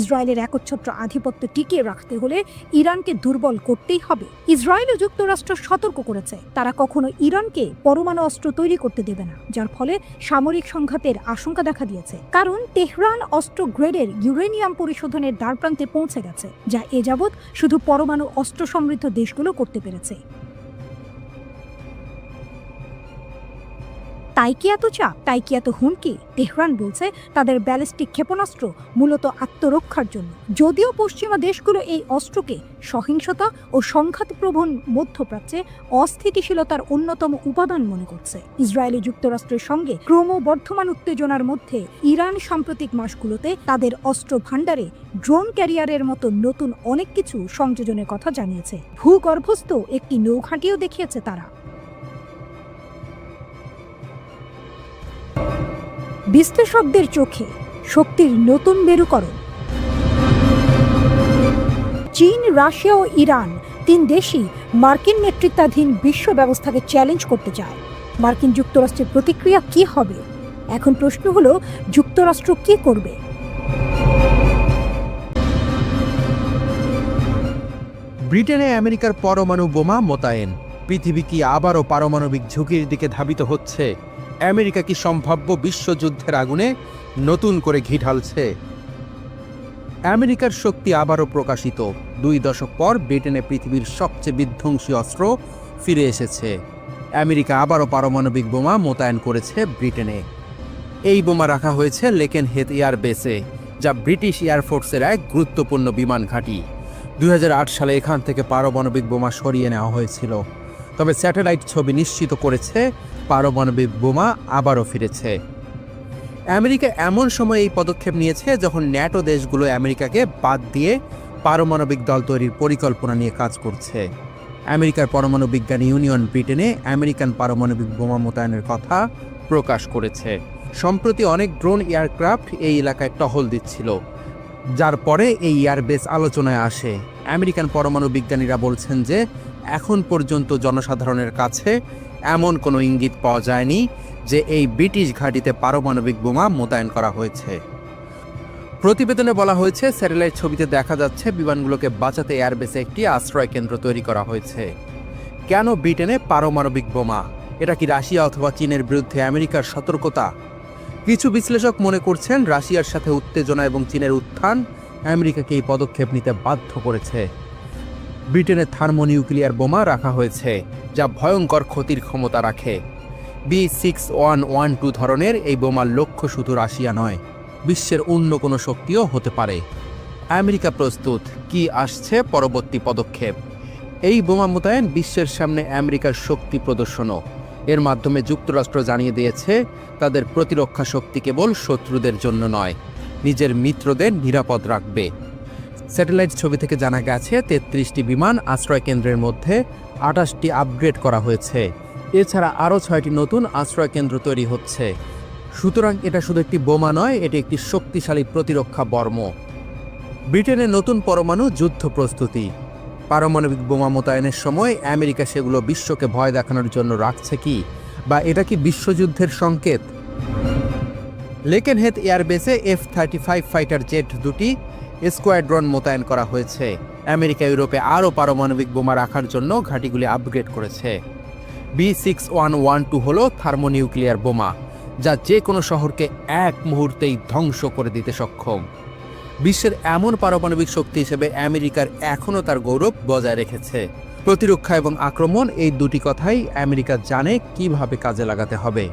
ইসরায়েলের একচ্ছত্র আধিপত্য টিকিয়ে রাখতে হলে ইরানকে দুর্বল করতেই হবে। ইসরায়েল ও যুক্তরাষ্ট্র সতর্ক করেছে, তারা কখনো ইরানকে পরমাণু অস্ত্র তৈরি করতে দেবে না, যার ফলে সামরিক সংঘাতের আশঙ্কা দেখা দিয়েছে। কারণ তেহরান অস্ত্র গ্রেডের ইউরেনিয়াম পরিশোধনের দ্বারপ্রান্তে পৌঁছে গেছে, যা এ যাবৎ শুধু পরমাণু অস্ত্র সমৃদ্ধ দেশগুলো করতে পেরেছে। তাই কি এত চাপ? তাই কি এত হুমকি? তেহরান বলছে তাদের ব্যালিস্টিক ক্ষেপণাস্ত্র মূলত আত্মরক্ষার জন্য। যদিও পশ্চিমা দেশগুলো এই অস্ত্রকে সহিংসতা ও সংঘাতপ্রবণ মধ্যপ্রাচ্যে অস্থিতিশীলতার অন্যতম উপাদান মনে করছে। ইসরায়েলি যুক্তরাষ্ট্রের সঙ্গে ক্রমবর্ধমান উত্তেজনার মধ্যে ইরান সাম্প্রতিক মাসগুলোতে তাদের অস্ত্র ভাণ্ডারে ড্রোন ক্যারিয়ারের মতো নতুন অনেক কিছু সংযোজনের কথা জানিয়েছে। ভূগর্ভস্থ একটি নৌঘাঁটিও দেখিয়েছে তারা। বিশ্লেষকদের চোখে শক্তির নতুন মেরুকরণ চীন, রাশিয়া ও ইরান তিন দেশই মার্কিন নেতৃত্বাধীন বিশ্ব ব্যবস্থাকে চ্যালেঞ্জ করতে চায়। মার্কিন যুক্তরাষ্ট্রের প্রতিক্রিয়া কি হবে? এখন প্রশ্ন হলো, যুক্তরাষ্ট্র কি করবে? ব্রিটেনে আমেরিকার পরমাণু বোমা মোতায়েন। পৃথিবী কি আবারও পারমাণবিক ঝুঁকির দিকে ধাবিত হচ্ছে? আমেরিকা কি সম্ভাব্য বিশ্বযুদ্ধের আগুনে নতুন করে ঘি ঢালছে? আমেরিকার শক্তি আবারও প্রকাশিত। 2 দশক পর ব্রিটেনে পৃথিবীর সবচেয়ে বিধ্বংসী অস্ত্র ফিরে এসেছে। আমেরিকা আবারও পারমাণবিক বোমা মোতায়েন করেছে ব্রিটেনে। এই বোমা রাখা হয়েছে লেকেনহেথ এয়ার বেসে, যা ব্রিটিশ এয়ারফোর্সের এক গুরুত্বপূর্ণ বিমান ঘাঁটি। 2008 সালে এখান থেকে পারমাণবিক বোমা সরিয়ে নেওয়া হয়েছিল। তবে স্যাটেলাইট ছবি নিশ্চিত করেছে পারমাণবিক বোমা আবারও ফিরেছে। আমেরিকা এমন সময় এই পদক্ষেপ নিয়েছে যখন ন্যাটো দেশগুলো আমেরিকাকে বাদ দিয়ে পারমাণবিক দল তৈরির পরিকল্পনা নিয়ে কাজ করছে। আমেরিকার পরমাণু বিজ্ঞান ইউনিয়ন ব্রিটেনে আমেরিকান পারমাণবিক বোমা মোতায়েনের কথা প্রকাশ করেছে। সম্প্রতি অনেক ড্রোন এয়ারক্রাফট এই এলাকায় টহল দিচ্ছিল, যার পরে এই এয়ারবেস আলোচনায় আসে। আমেরিকান পরমাণু বিজ্ঞানীরা বলছেন যে এখন পর্যন্ত জনসাধারণের কাছে এমন কোনো ইঙ্গিত পাওয়া যায়নি যে এই ব্রিটিশ ঘাঁটিতে পারমাণবিক বোমা মোতায়েন করা হয়েছে। প্রতিবেদনে বলা হয়েছে, স্যাটেলাইট ছবিতে দেখা যাচ্ছে বিমানগুলোকে বাঁচাতে এয়ারবেসে একটি আশ্রয় কেন্দ্র তৈরি করা হয়েছে। কেন ব্রিটেনে পারমাণবিক বোমা? এটা কি রাশিয়া অথবা চীনের বিরুদ্ধে আমেরিকার সতর্কতা? কিছু বিশ্লেষক মনে করছেন রাশিয়ার সাথে উত্তেজনা এবং চীনের উত্থান আমেরিকাকে এই পদক্ষেপ নিতে বাধ্য করেছে। ব্রিটেনে থার্মোনিউক্লিয়ার বোমা রাখা হয়েছে, যা ভয়ঙ্কর ক্ষতির ক্ষমতা রাখে। B6112 ধরনের এই বোমার লক্ষ্য শুধু রাশিয়া নয়, বিশ্বের অন্য কোনো শক্তিও হতে পারে। আমেরিকা প্রস্তুত। কি আসছে পরবর্তী পদক্ষেপ? এই বোমা মোতায়েন বিশ্বের সামনে আমেরিকার শক্তি প্রদর্শনও। এর মাধ্যমে যুক্তরাষ্ট্র জানিয়ে দিয়েছে তাদের প্রতিরক্ষা শক্তি কেবল শত্রুদের জন্য নয়, নিজের মিত্রদের নিরাপদ রাখবে। স্যাটেলাইট ছবি থেকে জানা গেছে 33টি বিমান আশ্রয় কেন্দ্রের মধ্যে 28টি আপগ্রেড করা হয়েছে। এছাড়া আরও 6টি নতুন আশ্রয় কেন্দ্র তৈরি হচ্ছে। সুতরাং এটা শুধু একটি বোমা নয়, এটি একটি শক্তিশালী প্রতিরক্ষা বর্ম। ব্রিটেনের নতুন পরমাণু যুদ্ধ প্রস্তুতি। পারমাণবিক বোমা মোতায়েনের সময় আমেরিকা সেগুলো বিশ্বকে ভয় দেখানোর জন্য রাখছে কি, বা এটা কি বিশ্বযুদ্ধের সংকেত? লেকেনহেথ এয়ারবেসে F-35 ফাইটার জেট দুটি স্কোয়াড্রন মোতায়েন করা হয়েছে। আমেরিকা ইউরোপে আরও পারমাণবিক বোমা রাখার জন্য ঘাঁটিগুলি আপগ্রেড করেছে। B6112 হল থার্মোনিউক্লিয়ার বোমা, যা যে কোনো শহরকে এক মুহূর্তেই ধ্বংস করে দিতে সক্ষম। বিশ্বের এমন পারমাণবিক শক্তি হিসেবে আমেরিকার এখনও তার গৌরব বজায় রেখেছে। প্রতিরক্ষা এবং আক্রমণ, এই দুটি কথাই আমেরিকা জানে কিভাবে কাজে লাগাতে হবে।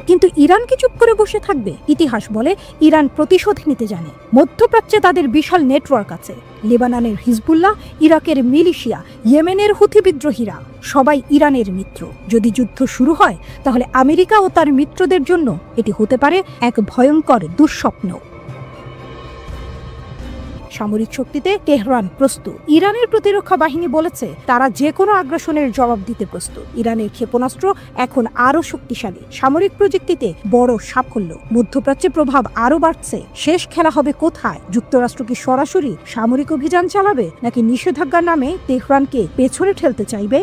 কিন্তু ইরান কি চুপ করে বসে থাকবে? ইতিহাস বলে ইরান প্রতিশোধ নিতে জানে। মধ্যপ্রাচ্যে তাদের বিশাল নেটওয়ার্ক আছে। লেবাননের হিজবুল্লাহ, ইরাকের মিলিশিয়া, ইয়েমেনের হুথি বিদ্রোহীরা সবাই ইরানের মিত্র। যদি যুদ্ধ শুরু হয়, তাহলে আমেরিকা ও তার মিত্রদের জন্য এটি হতে পারে এক ভয়ঙ্কর দুঃস্বপ্ন। সামরিক শক্তিতে তেহরান প্রস্তুত। ইরানের প্রতিরক্ষা বাহিনী বলেছে তারা যে কোনো আগ্রাসনের জবাব দিতে প্রস্তুত। ইরানের ক্ষেপণাস্ত্র এখন আরও শক্তিশালী। সামরিক প্রযুক্তিতে বড় সাফল্য। মধ্যপ্রাচ্যে প্রভাব আরও বাড়ছে। শেষ খেলা হবে কোথায়? যুক্তরাষ্ট্র কি সরাসরি সামরিক অভিযান চালাবে, নাকি নিষেধাজ্ঞার নামে তেহরানকে পেছনে ঠেলতে চাইবে?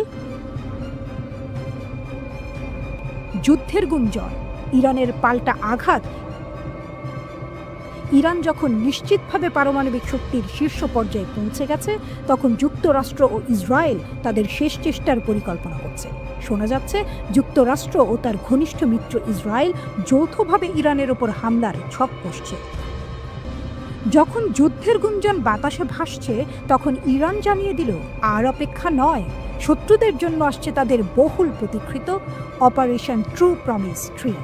যুদ্ধের গুঞ্জন, ইরানের পাল্টা আঘাত। ইরান যখন নিশ্চিতভাবে পারমাণবিক শক্তির শীর্ষ পর্যায়ে পৌঁছে গেছে, তখন যুক্তরাষ্ট্র ও ইসরায়েল তাদের শেষ চেষ্টার পরিকল্পনা করছে। শোনা যাচ্ছে যুক্তরাষ্ট্র ও তার ঘনিষ্ঠ মিত্র ইসরায়েল যৌথভাবে ইরানের ওপর হামলার ছক কষছে। যখন যুদ্ধের গুঞ্জন বাতাসে ভাসছে, তখন ইরান জানিয়ে দিল আর অপেক্ষা নয়। শত্রুদের জন্য আসছে তাদের বহুল প্রতীক্ষিত অপারেশন ট্রু প্রমিস 3।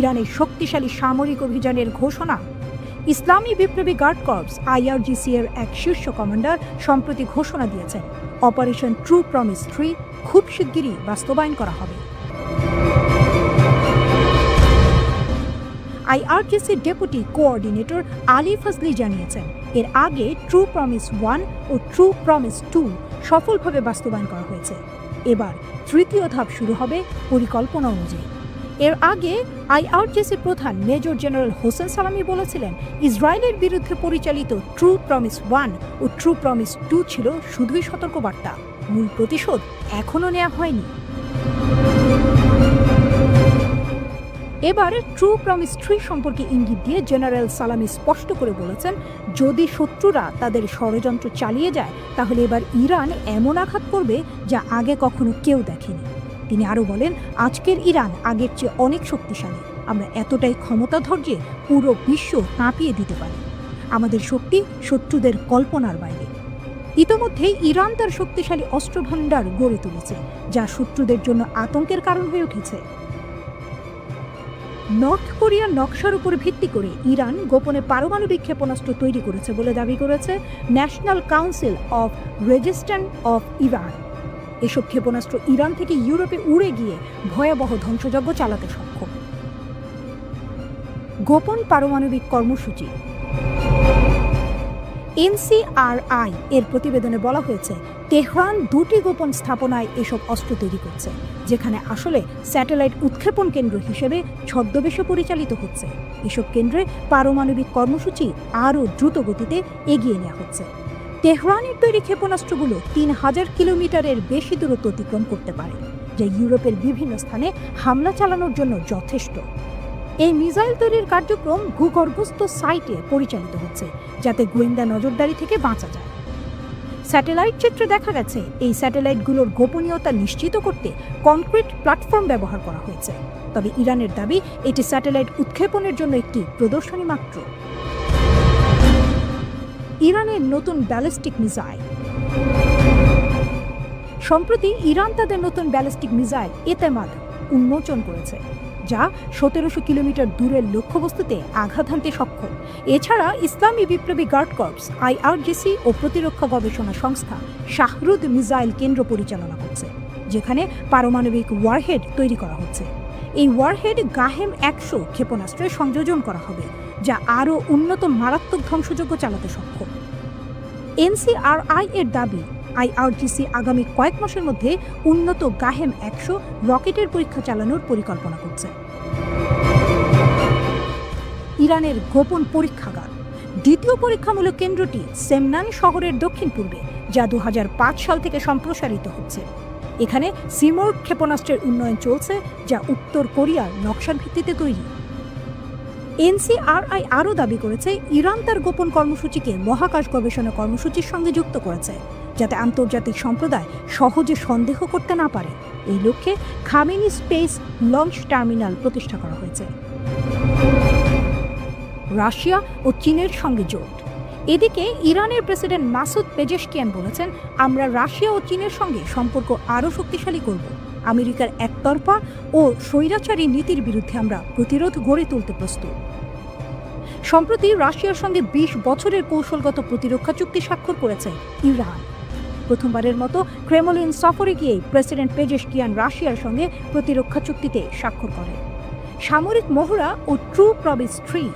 ইরানের শক্তিশালী সামরিক অভিযানের ঘোষণা। ইসলামী বিপ্লবী গার্ড কর্পস IRGC এর এক শীর্ষ কমান্ডার সম্প্রতি ঘোষণা দিয়েছেন, অপারেশন ট্রু প্রমিস 3 খুব শিগগিরই বাস্তবায়ন করা হবে। IRGC ডেপুটি কোঅর্ডিনেটর আলী ফজলি জানিয়েছেন, এর আগে ট্রু প্রমিস 1 ও ট্রু প্রমিস 2 সফলভাবে বাস্তবায়ন করা হয়েছে। এবার তৃতীয় ধাপ শুরু হবে পরিকল্পনা অনুযায়ী। এর আগে আইআরজিসি প্রধান মেজর জেনারেল হোসেন সালামি বলেছিলেন, ইসরায়েলের বিরুদ্ধে পরিচালিত ট্রু প্রমিস 1 ও ট্রু প্রমিস 2 ছিল শুধুই সতর্কবার্তা, মূল প্রতিশোধ এখনও নেওয়া হয়নি। এবারে ট্রু প্রমিস 3 সম্পর্কে ইঙ্গিত দিয়ে জেনারেল সালামি স্পষ্ট করে বলেছেন, যদি শত্রুরা তাদের ষড়যন্ত্র চালিয়ে যায় তাহলে এবার ইরান এমন আঘাত করবে যা আগে কখনো কেউ দেখেনি। তিনি আরও বলেন, আজকের ইরান আগের চেয়ে অনেক শক্তিশালী। আমরা এতটাই ক্ষমতাধর যে পুরো বিশ্ব কাঁপিয়ে দিতে পারি। আমাদের শক্তি শত্রুদের কল্পনার বাইরে। ইতোমধ্যেই ইরান তার শক্তিশালী অস্ত্রভাণ্ডার গড়ে তুলেছে, যা শত্রুদের জন্য আতঙ্কের কারণ হয়ে উঠেছে। নর্থ কোরিয়ার নকশার উপর ভিত্তি করে ইরান গোপনে পারমাণবিক ক্ষেপণাস্ত্র তৈরি করেছে বলে দাবি করেছে national council of resistance of Iran. এসব ক্ষেপণাস্ত্র ইরান থেকে ইউরোপে উড়ে গিয়ে ভয়াবহ ধ্বংসযজ্ঞ চালাতে সক্ষম। গোপন পারমাণবিক কর্মসূচি। এনসিআরআই এর প্রতিবেদনে বলা হয়েছে, তেহরান 2টি গোপন স্থাপনায় এসব অস্ত্র তৈরি করছে, যেখানে আসলে স্যাটেলাইট উৎক্ষেপণ কেন্দ্র হিসেবে ছদ্মবেশে পরিচালিত হচ্ছে। এসব কেন্দ্রে পারমাণবিক কর্মসূচি আরও দ্রুত গতিতে এগিয়ে নেওয়া হচ্ছে। তেহরানের তৈরি ক্ষেপণাস্ত্রগুলো 3000 কিলোমিটারের বেশি দূরত্ব অতিক্রম করতে পারে, যা ইউরোপের বিভিন্ন স্থানে হামলা চালানোর জন্য যথেষ্ট। এই মিসাইল তৈরির কার্যক্রম ভূগর্ভস্থ সাইটে পরিচালিত হচ্ছে, যাতে গোয়েন্দা নজরদারি থেকে বাঁচা যায়। স্যাটেলাইট চিত্রে দেখা গেছে, এই স্যাটেলাইটগুলোর গোপনীয়তা নিশ্চিত করতে কনক্রিট প্ল্যাটফর্ম ব্যবহার করা হয়েছে। তবে ইরানের দাবি, এটি স্যাটেলাইট উৎক্ষেপণের জন্য একটি প্রদর্শনী মাত্র। ইরানের নতুন ব্যালিস্টিক মিসাইল। সম্প্রতি ইরান তাদের নতুন ব্যালিস্টিক মিসাইল এতেমাদ উন্মোচন করেছে, যা 1700 কিলোমিটার দূরের লক্ষ্যবস্তুতে আঘাত হানতে সক্ষম। এছাড়া ইসলামী বিপ্লবী গার্ড কর্পস, আইআরজিসি ও প্রতিরক্ষা গবেষণা সংস্থা শাহরুদ মিসাইল কেন্দ্র পরিচালনা করছে, যেখানে পারমাণবিক ওয়ারহেড তৈরি করা হচ্ছে। এই ওয়ারহেড গাহেম 100 ক্ষেপণাস্ত্রে সংযোজন করা হবে, যা আরও উন্নত মারাত্মক ধ্বংসযজ্ঞ চালাতে সক্ষম। এনসিআরআই এর দাবি, আইআরজিসি আগামী কয়েক মাসের মধ্যে উন্নত গাহেম 100 রকেটের পরীক্ষা চালানোর পরিকল্পনা করছে। ইরানের গোপন পরীক্ষাগার। দ্বিতীয় পরীক্ষামূলক কেন্দ্রটি সেমনান শহরের দক্ষিণ পূর্বে, যা 2005 সাল থেকে সম্প্রসারিত হচ্ছে। এখানে সিমোর্গ ক্ষেপণাস্ত্রের উন্নয়ন চলছে, যা উত্তর কোরিয়ার নকশার ভিত্তিতে তৈরি। এনসিআরআই আরও দাবি করেছে, ইরান তার গোপন কর্মসূচিকে মহাকাশ গবেষণা কর্মসূচির সঙ্গে যুক্ত করেছে, যাতে আন্তর্জাতিক সম্প্রদায় সহজে সন্দেহ করতে না পারে। এই লক্ষ্যে খামেনি স্পেস লঞ্চ টার্মিনাল প্রতিষ্ঠা করা হয়েছে। রাশিয়া ও চীনের সঙ্গে জোট। এদিকে ইরানের প্রেসিডেন্ট মাসুদ পেজেশকিয়ান বলেছেন, আমরা রাশিয়া ও চীনের সঙ্গে সম্পর্ক আরও শক্তিশালী করব। আমেরিকার একতরফা ও স্বৈরাচারী নীতির বিরুদ্ধে আমরা প্রতিরোধ গড়ে তুলতে প্রস্তুত। সম্প্রতি রাশিয়ার সঙ্গে 20 বছরের কৌশলগত প্রতিরক্ষা চুক্তি স্বাক্ষর করেছে ইরান। প্রথমবারের মতো ক্রেমলিন সফরে গিয়ে প্রেসিডেন্ট পেজেশকিয়ান রাশিয়ার সঙ্গে প্রতিরক্ষা চুক্তিতে স্বাক্ষর করেন। সামরিক মহড়া ও ট্রু প্রমিস 3।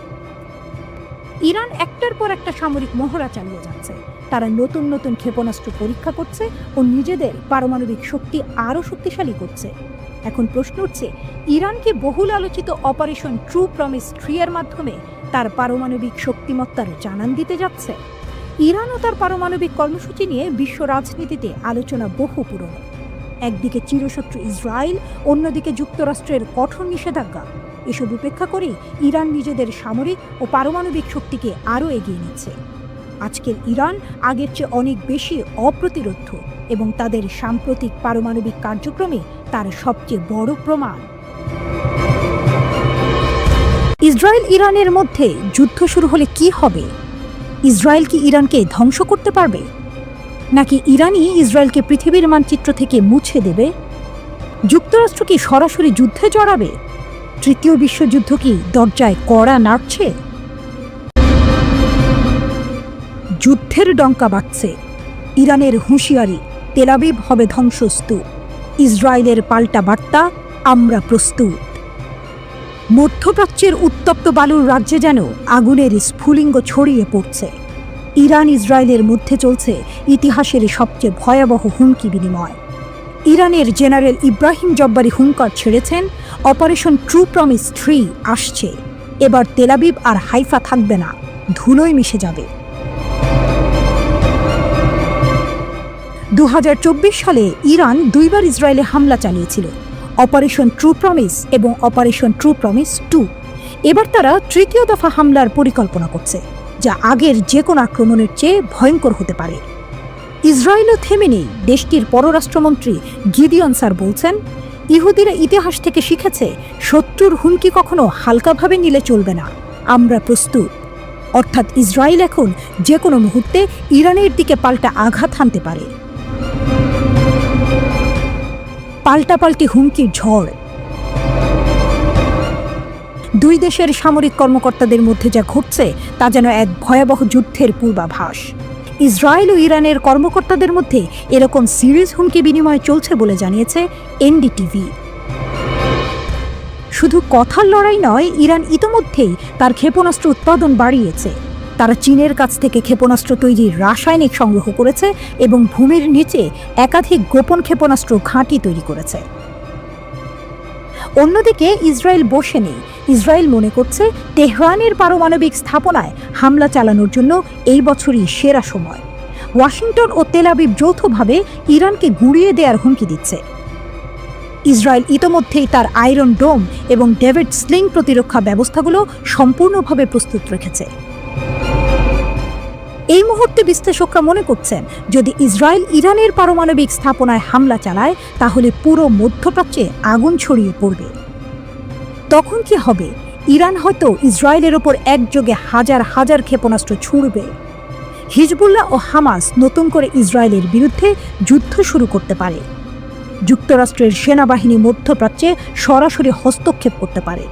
ইরান একটার পর একটা সামরিক মহড়া চালিয়ে যাচ্ছে। তারা নতুন নতুন ক্ষেপণাস্ত্র পরীক্ষা করছে ও নিজেদের পারমাণবিক শক্তি আরও শক্তিশালী করছে। এখন প্রশ্ন উঠছে, ইরান কি বহুল আলোচিত অপারেশন ট্রু প্রমিস 3 এর মাধ্যমে তার পারমাণবিক শক্তিমত্তার জানান দিতে যাচ্ছে? ইরান ও তার পারমাণবিক কর্মসূচি নিয়ে বিশ্ব রাজনীতিতে আলোচনা বহু পুরনো। একদিকে চিরশত্রু ইসরায়েল, অন্যদিকে যুক্তরাষ্ট্রের কঠোর নিষেধাজ্ঞা। এসব উপেক্ষা করে ইরান নিজেদের সামরিক ও পারমাণবিক শক্তিকে আরও এগিয়ে নিচ্ছে। আজকের ইরান আগের চেয়ে অনেক বেশি অপ্রতিরোধ্য এবং তাদের সাম্প্রতিক পারমাণবিক কার্যক্রমে তার সবচেয়ে বড় প্রমাণ। ইসরায়েল ইরানের মধ্যে যুদ্ধ শুরু হলে কি হবে? ইসরায়েল কি ইরানকে ধ্বংস করতে পারবে, নাকি ইরানই ইসরায়েলকে পৃথিবীর মানচিত্র থেকে মুছে দেবে? যুক্তরাষ্ট্র কি সরাসরি যুদ্ধে জড়াবে? তৃতীয় বিশ্বযুদ্ধ কি দরজায় কড়া নাড়ছে? যুদ্ধের ডঙ্কা বাজছে। ইরানের হুঁশিয়ারি, তেল আবিব হবে ধ্বংসস্তূপ। ইসরায়েলের পাল্টা বার্তা, আমরা প্রস্তুত। মধ্যপ্রাচ্যের উত্তপ্ত বালুর রাজ্যে যেন আগুনের স্ফুলিঙ্গ ছড়িয়ে পড়ছে। ইরান ইসরায়েলের মধ্যে চলছে ইতিহাসের সবচেয়ে ভয়াবহ হুমকি বিনিময়। ইরানের জেনারেল ইব্রাহিম জব্বারি হুঙ্কার ছেড়েছেন, অপারেশন ট্রু প্রমিস 3 আসছে। এবার তেল আবিব আর হাইফা থাকবে না, ধুলোয় মিশে যাবে। 2024 সালে ইরান দুইবার ইসরায়েলে হামলা চালিয়েছিল, অপারেশন ট্রু প্রমিস এবং অপারেশন ট্রু প্রমিস 2। এবার তারা তৃতীয় দফা হামলার পরিকল্পনা করছে, যা আগের যে কোনো আক্রমণের চেয়ে ভয়ঙ্কর হতে পারে। ইসরায়েলও থেমে নেই। দেশটির পররাষ্ট্রমন্ত্রী গিদিয়ন স্যার বলছেন, ইহুদিরা ইতিহাস থেকে শিখেছে শত্রুর হুমকি কখনো হালকাভাবে নিলে চলবে না, আমরা প্রস্তুত। অর্থাৎ ইসরায়েল এখন যে কোনো মুহূর্তে ইরানের দিকে পাল্টা আঘাত হানতে পারে। পাল্টাপাল্টি হুমকির ঝড়। দুই দেশের সামরিক কর্মকর্তাদের মধ্যে যা ঘটছে তা যেন এক ভয়াবহ যুদ্ধের পূর্বাভাস। ইসরায়েল ও ইরানের কর্মকর্তাদের মধ্যে এরকম সিরিয়াস হুমকি বিনিময় চলছে বলে জানিয়েছে এনডিটিভি। শুধু কথার লড়াই নয়, ইরান ইতোমধ্যেই তার ক্ষেপণাস্ত্র উৎপাদন বাড়িয়েছে। তারা চীনের কাছ থেকে ক্ষেপণাস্ত্র তৈরির রাসায়নিক সংগ্রহ করেছে এবং ভূমির নিচে একাধিক গোপন ক্ষেপণাস্ত্র ঘাঁটি তৈরি করেছে। অন্যদিকে ইসরায়েল বসে নেই। ইসরায়েল মনে করছে তেহরানের পারমাণবিক স্থাপনায় হামলা চালানোর জন্য এই বছরই সেরা সময়। ওয়াশিংটন ও তেল আবিব যৌথভাবে ইরানকে গুঁড়িয়ে দেওয়ার হুমকি দিচ্ছে। ইসরায়েল ইতোমধ্যেই তার আয়রন ডোম এবং ডেভিড স্লিং প্রতিরক্ষা ব্যবস্থাগুলো সম্পূর্ণভাবে প্রস্তুত রেখেছে। এই মুহূর্তে বিশ্লেষকরা মনে করছেন, যদি ইসরায়েল ইরানের পারমাণবিক স্থাপনায় হামলা চালায় তাহলে পুরো মধ্যপ্রাচ্যে আগুন ছড়িয়ে পড়বে। তখন কি হবে? ইরান হয়তো ইসরায়েলের ওপর একযোগে হাজার হাজার ক্ষেপণাস্ত্র ছুড়বে। হিজবুল্লাহ ও হামাস নতুন করে ইসরায়েলের বিরুদ্ধে যুদ্ধ শুরু করতে পারে। যুক্তরাষ্ট্রের সেনাবাহিনী মধ্যপ্রাচ্যে সরাসরি হস্তক্ষেপ করতে পারে।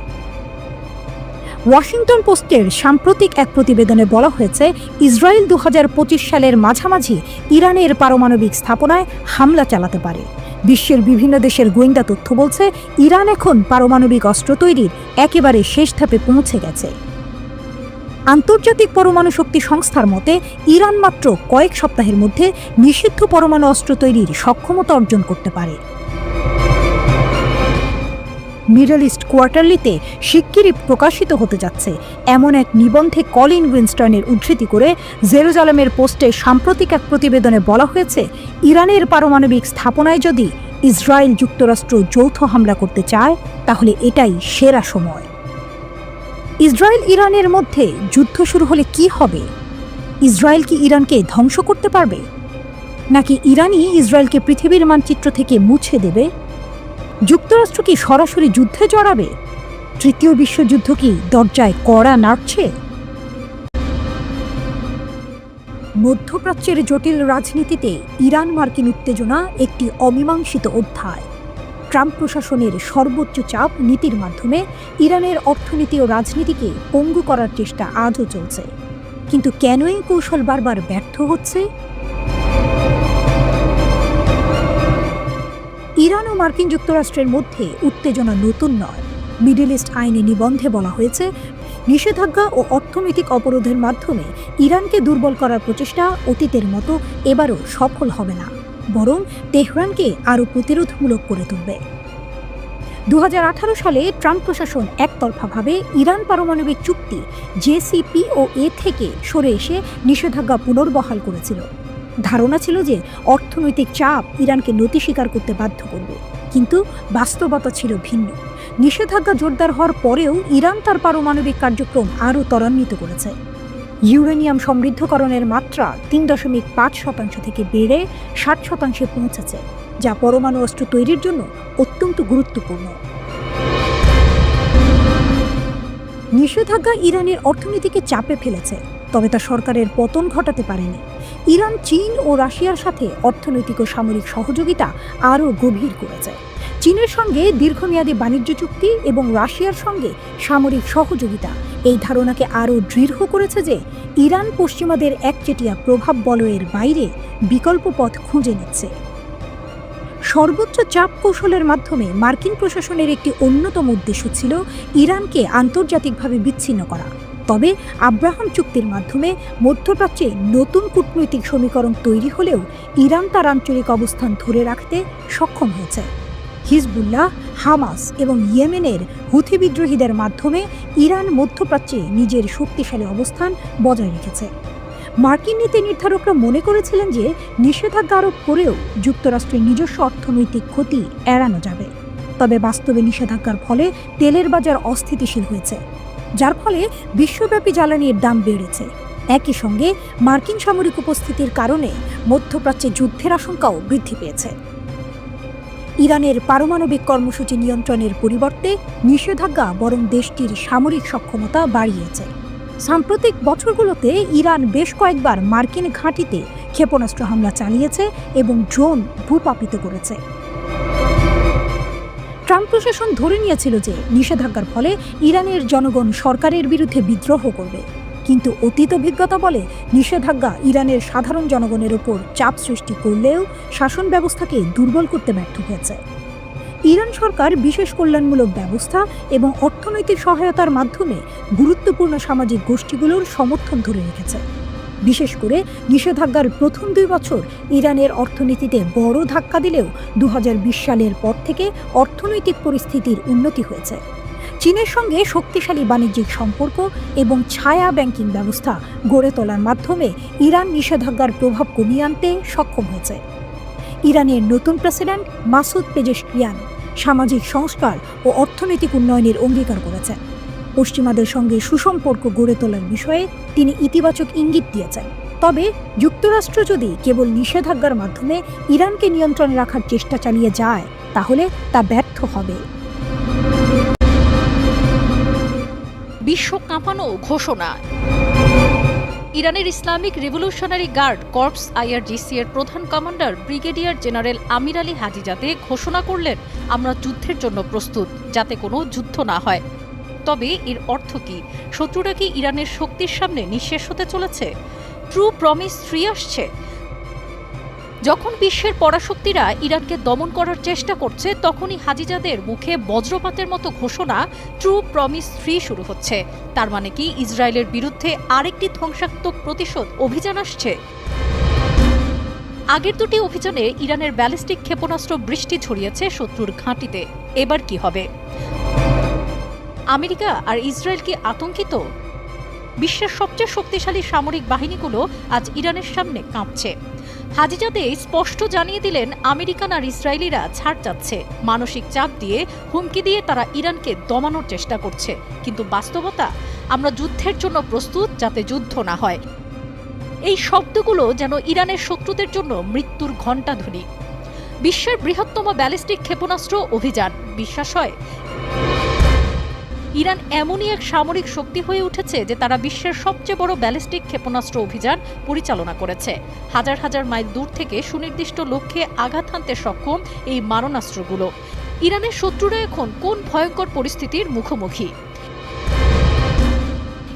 ওয়াশিংটন পোস্টের সাম্প্রতিক এক প্রতিবেদনে বলা হয়েছে, ইসরায়েল 2025 সালের মাঝামাঝি ইরানের পারমাণবিক স্থাপনায় হামলা চালাতে পারে। বিশ্বের বিভিন্ন দেশের গোয়েন্দা তথ্য বলছে, ইরান এখন পারমাণবিক অস্ত্র তৈরির একেবারে শেষ ধাপে পৌঁছে গেছে। আন্তর্জাতিক পরমাণু শক্তি সংস্থার মতে, ইরান মাত্র কয়েক সপ্তাহের মধ্যে নিষিদ্ধ পরমাণু অস্ত্র তৈরির সক্ষমতা অর্জন করতে পারে। মিডল ইস্ট কোয়ার্টারলিতে শিগগিরই প্রকাশিত হতে যাচ্ছে এমন এক নিবন্ধে কলিন উইনস্টনের উদ্ধৃতি করে জেরুজালেমের পোস্টে সাম্প্রতিক এক প্রতিবেদনে বলা হয়েছে, ইরানের পারমাণবিক স্থাপনায় যদি ইসরায়েল যুক্তরাষ্ট্র যৌথ হামলা করতে চায় তাহলে এটাই সেরা সময়। ইসরায়েল ইরানের মধ্যে যুদ্ধ শুরু হলে কি হবে? ইসরায়েল কি ইরানকে ধ্বংস করতে পারবে, নাকি ইরানই ইসরায়েলকে পৃথিবীর মানচিত্র থেকে মুছে দেবে? যুক্তরাষ্ট্র কি সরাসরি যুদ্ধে জড়াবে? তৃতীয় বিশ্বযুদ্ধ কি দরজায় কড়া নাড়ছে? মধ্যপ্রাচ্যের জটিল রাজনীতিতে ইরান মার্কিন উত্তেজনা একটি অমীমাংসিত অধ্যায়। ট্রাম্প প্রশাসনের সর্বোচ্চ চাপ নীতির মাধ্যমে ইরানের অর্থনীতি ও রাজনীতিকে পঙ্গু করার চেষ্টা আজও চলছে। কিন্তু কেন এই কৌশল বারবার ব্যর্থ হচ্ছে? ইরান ও মার্কিন যুক্তরাষ্ট্রের মধ্যে উত্তেজনা নতুন নয়। মিডল ইস্ট আইনে নিবন্ধে বলা হয়েছে, নিষেধাজ্ঞা ও অর্থনৈতিক অবরোধের মাধ্যমে ইরানকে দুর্বল করার প্রচেষ্টা অতীতের মতো এবারও সফল হবে না, বরং তেহরানকে আরও প্রতিরোধমূলক করে তুলবে। 2018 সালে ট্রাম্প প্রশাসন একতরফাভাবে ইরান পারমাণবিক চুক্তি JCPOA থেকে সরে এসে নিষেধাজ্ঞা পুনর্বহাল করেছিল। ধারণা ছিল যে অর্থনৈতিক চাপ ইরানকে নতি স্বীকার করতে বাধ্য করবে, কিন্তু বাস্তবতা ছিল ভিন্ন। নিষেধাজ্ঞা জোরদার হওয়ার পরেও ইরান তার পারমাণবিক কার্যক্রম আরও ত্বরান্বিত করেছে। ইউরেনিয়াম সমৃদ্ধকরণের মাত্রা 3.5% থেকে বেড়ে 60% পৌঁছেছে, যা পরমাণু অস্ত্র তৈরির জন্য অত্যন্ত গুরুত্বপূর্ণ। নিষেধাজ্ঞা ইরানের অর্থনীতিকে চাপে ফেলেছে, তবে তা সরকারের পতন ঘটাতে পারেনি। ইরান চীন ও রাশিয়ার সাথে অর্থনৈতিক ও সামরিক সহযোগিতা আরও গভীর করেছে। চীনের সঙ্গে দীর্ঘমেয়াদী বাণিজ্য চুক্তি এবং রাশিয়ার সঙ্গে সামরিক সহযোগিতা এই ধারণাকে আরও দৃঢ় করেছে যে ইরান পশ্চিমাদের একচেটিয়া প্রভাব বলয়ের বাইরে বিকল্প পথ খুঁজে নিচ্ছে। সর্বোচ্চ চাপ কৌশলের মাধ্যমে মার্কিন প্রশাসনের একটি অন্যতম উদ্দেশ্য ছিল ইরানকে আন্তর্জাতিকভাবে বিচ্ছিন্ন করা। তবে আব্রাহাম চুক্তির মাধ্যমে মধ্যপ্রাচ্যে নতুন কূটনৈতিক সমীকরণ তৈরি হলেও ইরান তার আঞ্চলিক অবস্থান ধরে রাখতে সক্ষম হয়েছে। হিজবুল্লাহ, হামাস এবং ইয়েমেনের হুথি বিদ্রোহীদের মাধ্যমে ইরান মধ্যপ্রাচ্যে নিজের শক্তিশালী অবস্থান বজায় রেখেছে। মার্কিন নীতি নির্ধারকরা মনে করেছিলেন যে নিষেধাজ্ঞা আরোপ করেও যুক্তরাষ্ট্রের নিজস্ব অর্থনৈতিক ক্ষতি এড়ানো যাবে। তবে বাস্তবে নিষেধাজ্ঞার ফলে তেলের বাজার অস্থিতিশীল হয়েছে, যার ফলে বিশ্বব্যাপী জ্বালানির দাম বেড়েছে। একই সঙ্গে মার্কিন সামরিক উপস্থিতির কারণে মধ্যপ্রাচ্যে যুদ্ধের আশঙ্কাও বৃদ্ধি পেয়েছে। ইরানের পারমাণবিক কর্মসূচি নিয়ন্ত্রণের পরিবর্তে নিষেধাজ্ঞা বরং দেশটির সামরিক সক্ষমতা বাড়িয়েছে। সাম্প্রতিক বছরগুলোতে ইরান বেশ কয়েকবার মার্কিন ঘাঁটিতে ক্ষেপণাস্ত্র হামলা চালিয়েছে এবং ড্রোন ভূপাতিত করেছে। ট্রাম্প প্রশাসন ধরে নিয়েছিল যে নিষেধাজ্ঞার ফলে ইরানের জনগণ সরকারের বিরুদ্ধে বিদ্রোহ করবে, কিন্তু অতীত অভিজ্ঞতা বলে নিষেধাজ্ঞা ইরানের সাধারণ জনগণের উপর চাপ সৃষ্টি করলেও শাসন ব্যবস্থাকে দুর্বল করতে ব্যর্থ হয়েছে। ইরান সরকার বিশেষ কল্যাণমূলক ব্যবস্থা এবং অর্থনৈতিক সহায়তার মাধ্যমে গুরুত্বপূর্ণ সামাজিক গোষ্ঠীগুলোর সমর্থন ধরে রেখেছে। বিশেষ করে নিষেধাজ্ঞার প্রথম 2 বছর ইরানের অর্থনীতিতে বড় ধাক্কা দিলেও 2020 সালের পর থেকে অর্থনৈতিক পরিস্থিতির উন্নতি হয়েছে। চীনের সঙ্গে শক্তিশালী বাণিজ্যিক সম্পর্ক এবং ছায়া ব্যাংকিং ব্যবস্থা গড়ে তোলার মাধ্যমে ইরান নিষেধাজ্ঞার প্রভাব কমিয়ে আনতে সক্ষম হয়েছে। ইরানের নতুন প্রেসিডেন্ট মাসুদ পেজেশকিয়ান সামাজিক সংস্কার ও অর্থনৈতিক উন্নয়নের অঙ্গীকার করেছেন। পশ্চিমাদের সঙ্গে সুসম্পর্ক গড়ে তোলার বিষয়ে তিনি ইতিবাচক ইঙ্গিত দিয়েছেন। তবে যুক্তরাষ্ট্র যদি কেবল নিষেধাজ্ঞার মাধ্যমে ইরানকে নিয়ন্ত্রণে রাখার চেষ্টা চালিয়ে যায়, তাহলে তা ব্যর্থ হবে। বিশ্ব কাঁপানো ঘোষণা। ইরানের Islamic revolutionary guard corps IRGC এর প্রধান commander brigadier general Amir Ali Hajizadeh ঘোষণা করলেন, আমরা যুদ্ধের জন্য প্রস্তুত, যাতে কোনো যুদ্ধ না হয়। তবে এর অর্থ কি? শত্রুরা কি ইরানের শক্তির সামনে নিঃশেষ হতে চলেছে? ট্রু প্রমিস 3 আসছে। যখন বিশ্বের পরাশক্তিরা ইরানকে দমন করার চেষ্টা করছে, তখনই হাজিজাদের মুখে বজ্রপাতের মতো ঘোষণা ট্রু প্রমিস 3 শুরু হচ্ছে। তার মানে কি ইসরায়েলের বিরুদ্ধে আরেকটি ধ্বংসাত্মক প্রতিশোধ অভিযান আসছে? আগের দুটি অভিযানে ইরানের ব্যালিস্টিক ক্ষেপণাস্ত্র বৃষ্টি ছড়িয়েছে শত্রুর ঘাঁটিতে। এবার কি হবে? আমেরিকা আর ইসরায়েল কি আতঙ্কিত? বিশ্বের সবচেয়ে শক্তিশালী সামরিক বাহিনীগুলো আজ ইরানের সামনে কাঁপছে। হাজিজাদে স্পষ্ট জানিয়ে দিলেন, আমেরিকান আর ইসরায়েলিরা ছাড় চাচ্ছে, মানসিক চাপ দিয়ে, হুমকি দিয়ে তারা ইরানকে দমানোর চেষ্টা করছে। কিন্তু বাস্তবতা, আমরা যুদ্ধের জন্য প্রস্তুত, যাতে যুদ্ধ না হয়। এই শব্দগুলো যেন ইরানের শত্রুদের জন্য মৃত্যুর ঘণ্টাধ্বনি। বিশ্বের বৃহত্তম ব্যালিস্টিক ক্ষেপণাস্ত্র অভিযান, বিশ্বাস হয়? ইরান এমনই এক সামরিক শক্তি হয়ে উঠেছে যে তারা বিশ্বের সবচেয়ে বড় ব্যালিস্টিক ক্ষেপণাস্ত্র অভিযান পরিচালনা করেছে। হাজার হাজার মাইল দূর থেকে সুনির্দিষ্ট লক্ষ্যে আঘাত হানতে সক্ষম এই মারণাস্ত্রগুলো। ইরানের শত্রুরা এখন কোন ভয়ঙ্কর পরিস্থিতির মুখোমুখি?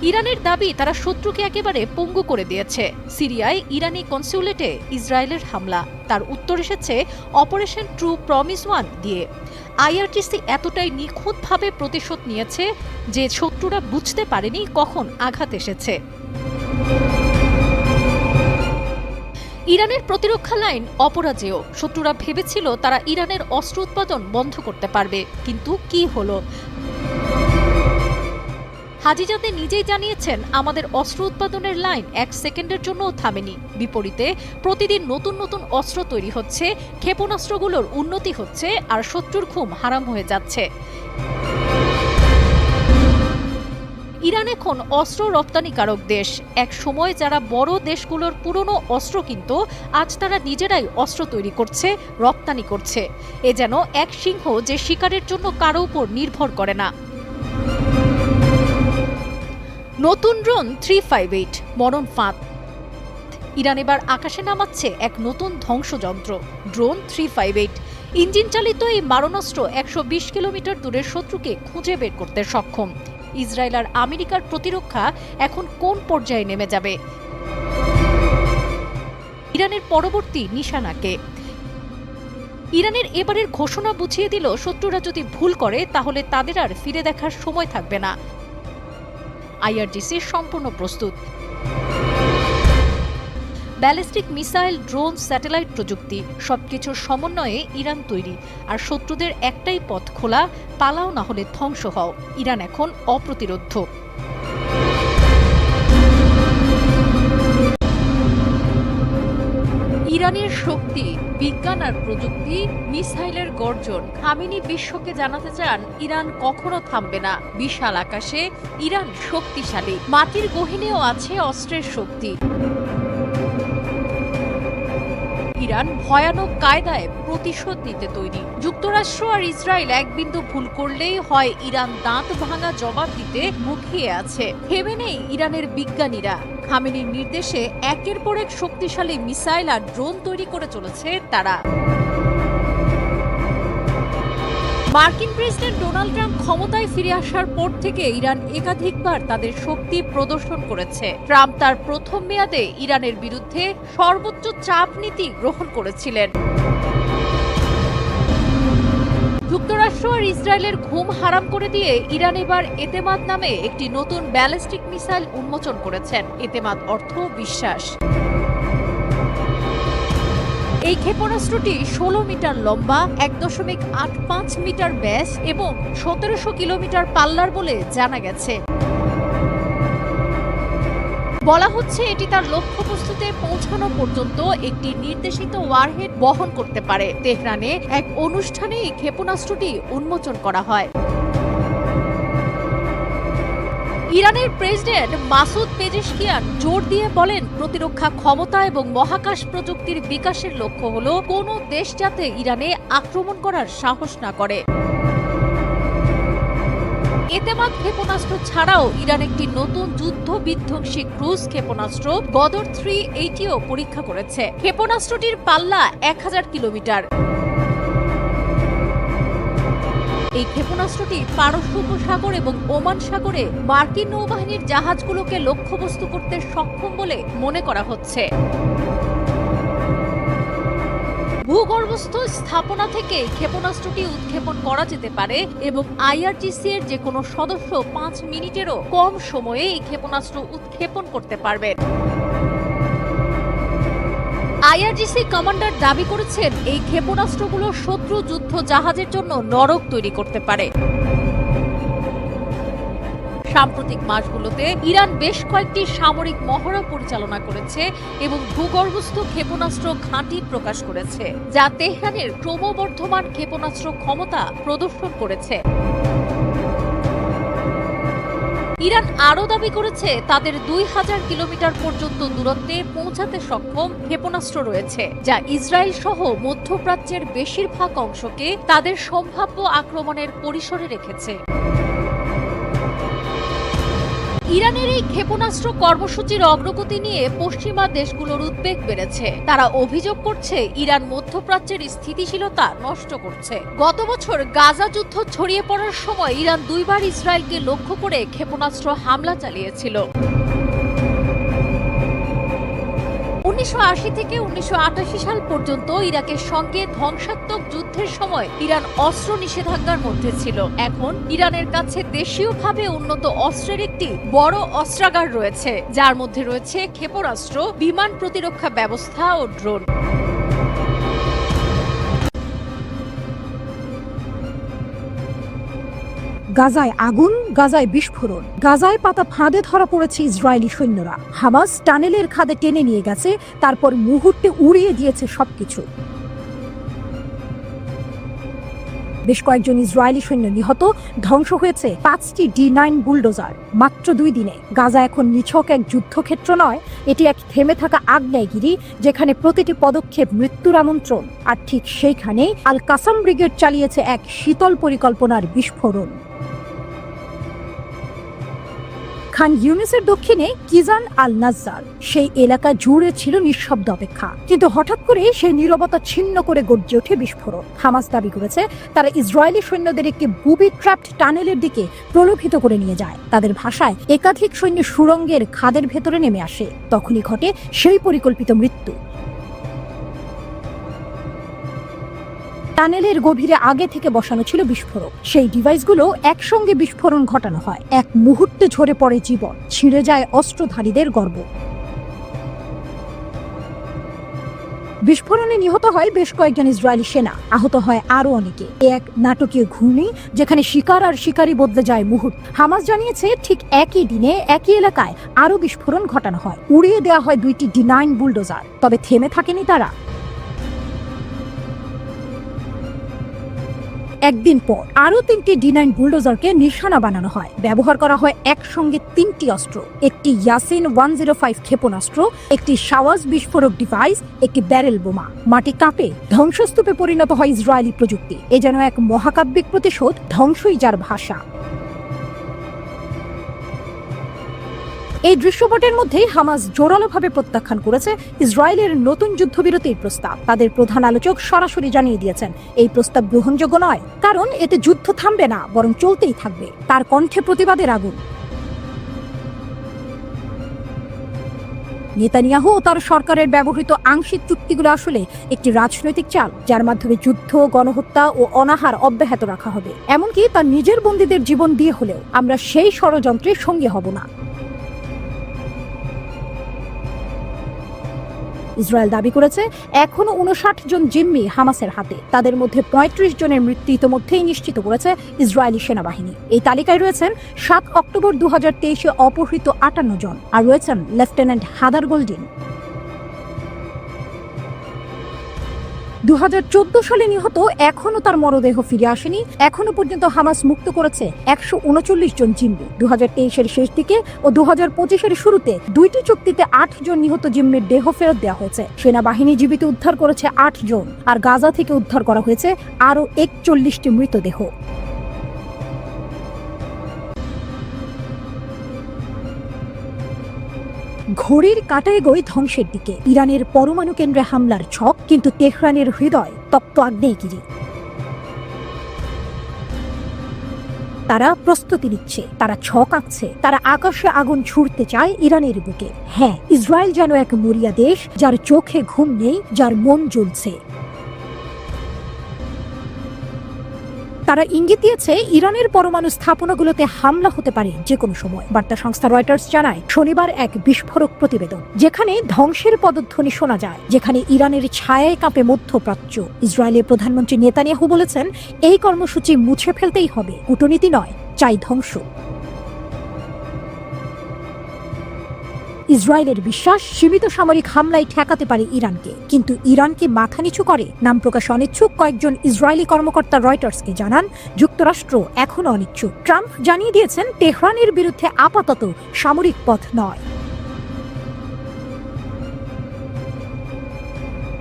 ইরানের দাবি, তারা শত্রুকে একেবারে পঙ্গু করে দিয়েছে। সিরিয়ায় ইরানি কনসুলেটে ইসরায়েলের হামলা, তার উত্তর এসেছে অপারেশন ট্রু প্রমিস 1 দিয়ে। IRGC এতটাই নিখুঁতভাবে প্রতিশোধ নিয়েছে যে শত্রুরা বুঝতে পারেনি কখন আঘাত এসেছে। ইরানের প্রতিরক্ষা লাইন অপরাজেয়। শত্রুরা ভেবেছিল তারা ইরানের অস্ত্র উৎপাদন বন্ধ করতে পারবে, কিন্তু কি হলো? হাজিজাদে নিজেই জানিয়েছেন, আমাদের অস্ত্র উৎপাদনের লাইন 1 সেকেন্ডের জন্যও থামেনি। বিপরীতে প্রতিদিন নতুন নতুন অস্ত্র তৈরি হচ্ছে, ক্ষেপণাস্ত্রগুলোর উন্নতি হচ্ছে, আর শত্রুর ঘুম হারাম হয়ে যাচ্ছে। ইরান এখন অস্ত্র রপ্তানিকারক দেশ। এক সময় যারা বড় দেশগুলোর পুরনো অস্ত্র কিনত, আজ তারা নিজেরাই অস্ত্র তৈরি করছে, রপ্তানি করছে। এ যেন এক সিংহ যে শিকারের জন্য কারো উপর নির্ভর করে না। নতুন ড্রোন 358 মরণ ফাঁদ। ইরান এবার আকাশে নামাচ্ছে এক নতুন ধ্বংসযন্ত্র, ড্রোন 358। ইঞ্জিন চালিত এই মারণাস্ত্র 120 কিলোমিটার দূরের শত্রুকে খুঁজে বের করতে সক্ষম। ইসরায়েল আর আমেরিকার প্রতিরক্ষা এখন কোন পর্যায়ে নেমে যাবে? ইরানের পরবর্তী নিশানাকে। ইরানের এবারের ঘোষণা বুঝিয়ে দিল, শত্রুরা যদি ভুল করে তাহলে তাদের আর ফিরে দেখার সময় থাকবে না। আইআরজিসি সম্পূর্ণ প্রস্তুত। ব্যালিস্টিক মিসাইল, ড্রোন, স্যাটেলাইট প্রযুক্তি সবকিছুর সমন্বয়ে ইরান তৈরি। আর শত্রুদের একটাই পথ খোলা, পালাও না হলে ধ্বংস হও। ইরান এখন অপ্রতিরোধ্য। ইরানের শক্তি, বিজ্ঞান আর প্রযুক্তি, মিসাইলের গর্জন। খামেনি বিশ্বকে জানাতে চান ইরান কখনো থামবে না। বিশাল আকাশে ইরান শক্তিশালী, মাটির গহীনেও আছে অস্ত্রের শক্তি। ইরান ভয়ানক কায়দায় প্রতিশোধ নিতে তৈরি। যুক্তরাষ্ট্র আর ইসরায়েল এক বিন্দু ভুল করলেই হয় ইরান দাঁত ভাঙা জবাব দিতে মুখিয়ে আছে। থেমে নেই ইরানের বিজ্ঞানীরা। খামেনির নির্দেশে একের পর এক শক্তিশালী মিসাইল আর ড্রোন তৈরি করে চলেছে তারা। মার্কিন প্রেসিডেন্ট ডোনাল্ড ট্রাম্প ক্ষমতায় ফিরে আসার পর থেকে ইরান একাধিকবার তাদের শক্তি প্রদর্শন করেছে। ট্রাম্প তার প্রথম মেয়াদে ইরানের বিরুদ্ধে সর্বোচ্চ চাপ নীতি গ্রহণ করেছিলেন। যুক্তরাষ্ট্র আর ইসরায়েলের ঘুম হারাম করে দিয়ে ইরান এবার এতেমাদ নামে একটি নতুন ব্যালিস্টিক মিসাইল উন্মোচন করেছেন। এতেমাদ অর্থ বিশ্বাস। এই ক্ষেপণাস্ত্রটি 16 মিটার লম্বা, 1.85 মিটার ব্যাস এবং 1700 কিলোমিটার পাল্লার বলে জানা গেছে। বলা হচ্ছে এটি তার লক্ষ্যবস্তুতে পৌঁছানো পর্যন্ত একটি নির্দেশিত ওয়ারহেড বহন করতে পারে। তেহরানে এক অনুষ্ঠানে এই ক্ষেপণাস্ত্রটি উন্মোচন করা হয়। ইরানের প্রেসিডেন্ট মাসুদ পেজেশকিয়ান জোর দিয়ে বলেন, প্রতিরক্ষা ক্ষমতা এবং মহাকাশ প্রযুক্তির বিকাশের লক্ষ্য হল কোনো দেশ যাতে ইরানে আক্রমণ করার সাহস না করে। এতেমাদ ক্ষেপণাস্ত্র ছাড়াও ইরান একটি নতুন যুদ্ধ বিধ্বংসী ক্রুজ ক্ষেপণাস্ত্র গদর 380ও পরীক্ষা করেছে। ক্ষেপণাস্ত্রটির পাল্লা 1000 কিলোমিটার। এই ক্ষেপণাস্ত্রটি পারস্য উপসাগর এবং ওমান সাগরে মার্কিন নৌবাহিনীর জাহাজগুলোকে লক্ষ্যবস্তু করতে সক্ষম বলে মনে করা হচ্ছে। ভূগর্ভস্থ স্থাপনা থেকে ক্ষেপণাস্ত্রটি উৎক্ষেপণ করা যেতে পারে এবং আইআরজিসি এর যে কোনো সদস্য 5 মিনিটেরও কম সময়ে এই ক্ষেপণাস্ত্র উৎক্ষেপণ করতে পারবেন। আইআরজিসি কমান্ডার দাবি করেছেন, এই ক্ষেপণাস্ত্রগুলো শত্রু যুদ্ধ জাহাজের জন্য নরক তৈরি করতে পারে। সাম্প্রতিক মাসগুলোতে ইরান বেশ কয়েকটি সামরিক মহড়া পরিচালনা করেছে এবং ভূগর্ভস্থ ক্ষেপণাস্ত্র ঘাঁটি প্রকাশ করেছে, যা তেহরানের ক্রমবর্ধমান ক্ষেপণাস্ত্র ক্ষমতা প্রদর্শন করেছে। ইরান আরও দাবি করেছে তাদের 2000 কিলোমিটার পর্যন্ত দূরত্বে পৌঁছাতে সক্ষম ক্ষেপণাস্ত্র রয়েছে, যা ইসরায়েল সহ মধ্যপ্রাচ্যের বেশিরভাগ অংশকে তাদের সম্ভাব্য আক্রমণের পরিসরে রেখেছে। ইরানের এই ক্ষেপণাস্ত্র কর্মসূচির অগ্রগতি নিয়ে পশ্চিমা দেশগুলোর উদ্বেগ বেড়েছে। তারা অভিযোগ করছে ইরান মধ্যপ্রাচ্যের স্থিতিশীলতা নষ্ট করছে। গত বছর গাজা যুদ্ধ ছড়িয়ে পড়ার সময় ইরান 2 বার ইসরায়েলকে লক্ষ্য করে ক্ষেপণাস্ত্র হামলা চালিয়েছিল। 1980 থেকে 1988 সাল পর্যন্ত ইরাকের সঙ্গে ধ্বংসাত্মক যুদ্ধের সময় ইরান অস্ত্র নিষেধাজ্ঞার মধ্যে ছিল। এখন ইরানের কাছে দেশীয়ভাবে উন্নত অস্ত্রের একটি বড় অস্ত্রাগার রয়েছে, যার মধ্যে রয়েছে ক্ষেপণাস্ত্র, বিমান প্রতিরক্ষা ব্যবস্থা ও ড্রোন। গাজায় আগুন, গাজায় বিস্ফোরণ, গাজায় পাতা ফাঁদে ধরা পড়েছে ইসরায়েলি সৈন্যরা। হামাস টানেলের খাদে টেনে নিয়ে গেছে, তারপর মুহূর্তে উড়িয়ে দিয়েছে সবকিছু। বেশ কয়েকজন ইসরায়েলি সৈন্য নিহত, ধ্বংস হয়েছে 5টি D9 বুলডোজার মাত্র 2 দিনে। গাজা এখন নিছক এক যুদ্ধক্ষেত্র নয়, এটি এক থেমে থাকা আগ্নেয়গিরি, যেখানে প্রতিটি পদক্ষেপ মৃত্যুর আমন্ত্রণ। আর ঠিক সেইখানেই আল কাসাম ব্রিগেড চালিয়েছে এক শীতল পরিকল্পনার বিস্ফোরণ। খান ইউনিসের দক্ষিণে কিজান আল নাজ্জার, সেই এলাকা জুড়ে ছিল নিঃশব্দ অপেক্ষা, কিন্তু হঠাৎ করে সেই নীরবতা ছিন্ন করে গর্জে ওঠে বিস্ফোরণ। হামাস দাবি করেছে তারা ইসরায়েলি সৈন্যদের একটি বুবি ট্র্যাপড টানেলের দিকে প্রলোভিত করে নিয়ে যায়। তাদের ভাষায় একাধিক সৈন্য সুড়ঙ্গের খাদের ভেতরে নেমে আসে, তখনই ঘটে সেই পরিকল্পিত মৃত্যু। টানেলের গভীরে আগে থেকে বসানো ছিল বিস্ফোরক। সেই ডিভাইসগুলো একসঙ্গে বিস্ফোরণ ঘটানো হয়। এক মুহূর্তে ঝরে পড়ে জীবন, ছিঁড়ে যায় অস্ত্রধারীদের গর্ব। বিস্ফোরণে নিহত হয় বেশ কয়েকজন ইসরায়েলি সেনা, আহত হয় আরো অনেকে। এক নাটকীয় ঘূর্ণি যেখানে শিকার আর শিকারী বদলে যায় মুহূর্ত। হামাস জানিয়েছে ঠিক একই দিনে একই এলাকায় আরো বিস্ফোরণ ঘটানো হয়। উড়িয়ে দেওয়া হয় 2টি D9 বুলডোজার। তবে থেমে থাকেনি তারা। একদিন পর আরো 3টি D9 বুলডোজারকে নিশানা বানানো হয়। ব্যবহার করা হয় একসঙ্গে 3টি অস্ত্র, একটি ইয়াসিন 105 ক্ষেপণাস্ত্র, একটি শাওয়াজ বিস্ফোরক ডিভাইস, একটি ব্যারেল বোমা। মাটি কাঁপে, ধ্বংসস্তূপে পরিণত হয় ইসরায়েলি প্রযুক্তি। এ যেন এক মহাকাব্যিক প্রতিশোধ, ধ্বংসই যার ভাষা। এই দৃশ্যপটের মধ্যেই হামাস জোরালোভাবে প্রত্যাখ্যান করেছে ইসরায়েলের নতুন যুদ্ধবিরতির প্রস্তাব। তাদের প্রধান আলোচক সরাসরি জানিয়ে দিয়েছেন এই প্রস্তাব গ্রহণযোগ্য নয়, কারণ এতে যুদ্ধ থামবে না, বরং চলতেই থাকবে। তার কণ্ঠে প্রতিবাদের আগুন। নেতানিয়াহু ও তার সরকারের ব্যবহৃত আংশিক চুক্তিগুলো আসলে একটি রাজনৈতিক চাল, যার মাধ্যমে যুদ্ধ, গণহত্যা ও অনাহার অব্যাহত রাখা হবে। এমনকি তার নিজের বন্দীদের জীবন দিয়ে হলেও আমরা সেই ষড়যন্ত্রের সঙ্গে হব না। ইসরায়েল দাবি করেছে এখনো 59 জন জিম্মি হামাসের হাতে। তাদের মধ্যে 35 জনের মৃত্যু ইতোমধ্যেই নিশ্চিত করেছে ইসরায়েলি সেনাবাহিনী। এই তালিকায় রয়েছেন 7 অক্টোবর 2023-এ অপহৃত 58 জন, আর রয়েছেন লেফটেন্যান্ট হাদার গোল্ডিন। 2014 সালে নিহত, এখনো তার মরদেহ ফিরে আসেনি। এখনো পর্যন্ত হামাস মুক্ত করেছে 139 জন জিম্মি। 2023-এর শেষ দিকে ও 2025-এর শুরুতে 2টি চুক্তিতে 8 জন নিহত জিম্মির দেহ ফেরত দেওয়া হয়েছে। সেনাবাহিনী জীবিত উদ্ধার করেছে 8 জন, আর গাজা থেকে উদ্ধার করা হয়েছে আরও 41টি মৃতদেহ। ঘড়ির কাঁটা এগোয় ধ্বংসের দিকে। ইরানের পরমাণু কেন্দ্রে হামলার ছক, কিন্তু তেহরানের হৃদয় তপ্ত আগ্নেয়গিরি। তারা প্রস্তুতি নিচ্ছে, তারা ছক আঁকছে, তারা আকাশে আগুন ছুড়তে চায় ইরানের বুকে। হ্যাঁ, ইসরায়েল যেন এক মরিয়া দেশ, যার চোখে ঘুম নেই, যার মন জ্বলছে। তারা ইঙ্গিত দিয়েছে ইরানের পরমাণু স্থাপনাগুলোতে হামলা হতে পারে যে কোনো সময়। বার্তা সংস্থা রয়টার্স জানায় শনিবার এক বিস্ফোরক প্রতিবেদন, যেখানে ধ্বংসের পদধ্বনি শোনা যায়, যেখানে ইরানের ছায়ায় কাঁপে মধ্যপ্রাচ্য। ইসরায়েলের প্রধানমন্ত্রী নেতানিয়াহু বলেছেন এই কর্মসূচি মুছে ফেলতেই হবে, কূটনীতি নয়, চাই ধ্বংস। ইসরায়েলের বিশ্বাস সীমিত সামরিক হামলায় ঠেকাতে পারে ইরানকে, কিন্তু ইরানকে মাথা নিচু করে নাম প্রকাশ অনিচ্ছুক কয়েকজন ইসরায়েলি কর্মকর্তা রয়টার্সকে জানান যুক্তরাষ্ট্র এখনো অনিচ্ছুক। ট্রাম্প জানিয়ে দিয়েছেন তেহরানের বিরুদ্ধে আপাতত সামরিক পথ নয়।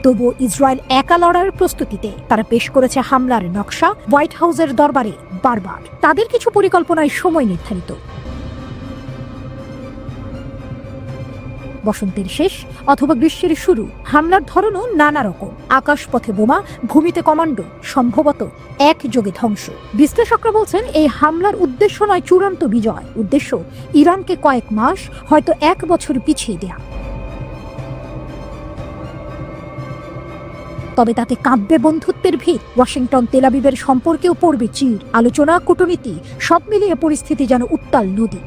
তবুও ইসরায়েল একা লড়ার প্রস্তুতিতে। তারা পেশ করেছে হামলার নকশা হোয়াইট হাউসের দরবারে বারবার। তাদের কিছু পরিকল্পনায় সময় নির্ধারিত। বসন্তের শেষ অথবা গ্রীষ্মের শুরু। হামলার ধরনও নানা রকম। আকাশপথে বোমা, ভূমিতে কমান্ডো, সম্ভবত একযোগে ধ্বংস। বিশ্লেষকরা বলছেন এই হামলার উদ্দেশ্য নয় চূড়ান্ত বিজয়, উদ্দেশ্য ইরানকে কয়েক মাস, হয়তো 1 বছর পিছিয়ে দেয়া। তবে তাতে কাঁপবে বন্ধুত্বের ভিত। ওয়াশিংটন তেল আবিবের সম্পর্কেও পড়বে চির। আলোচনা, কূটনীতি সব মিলিয়ে পরিস্থিতি যেন উত্তাল নদী।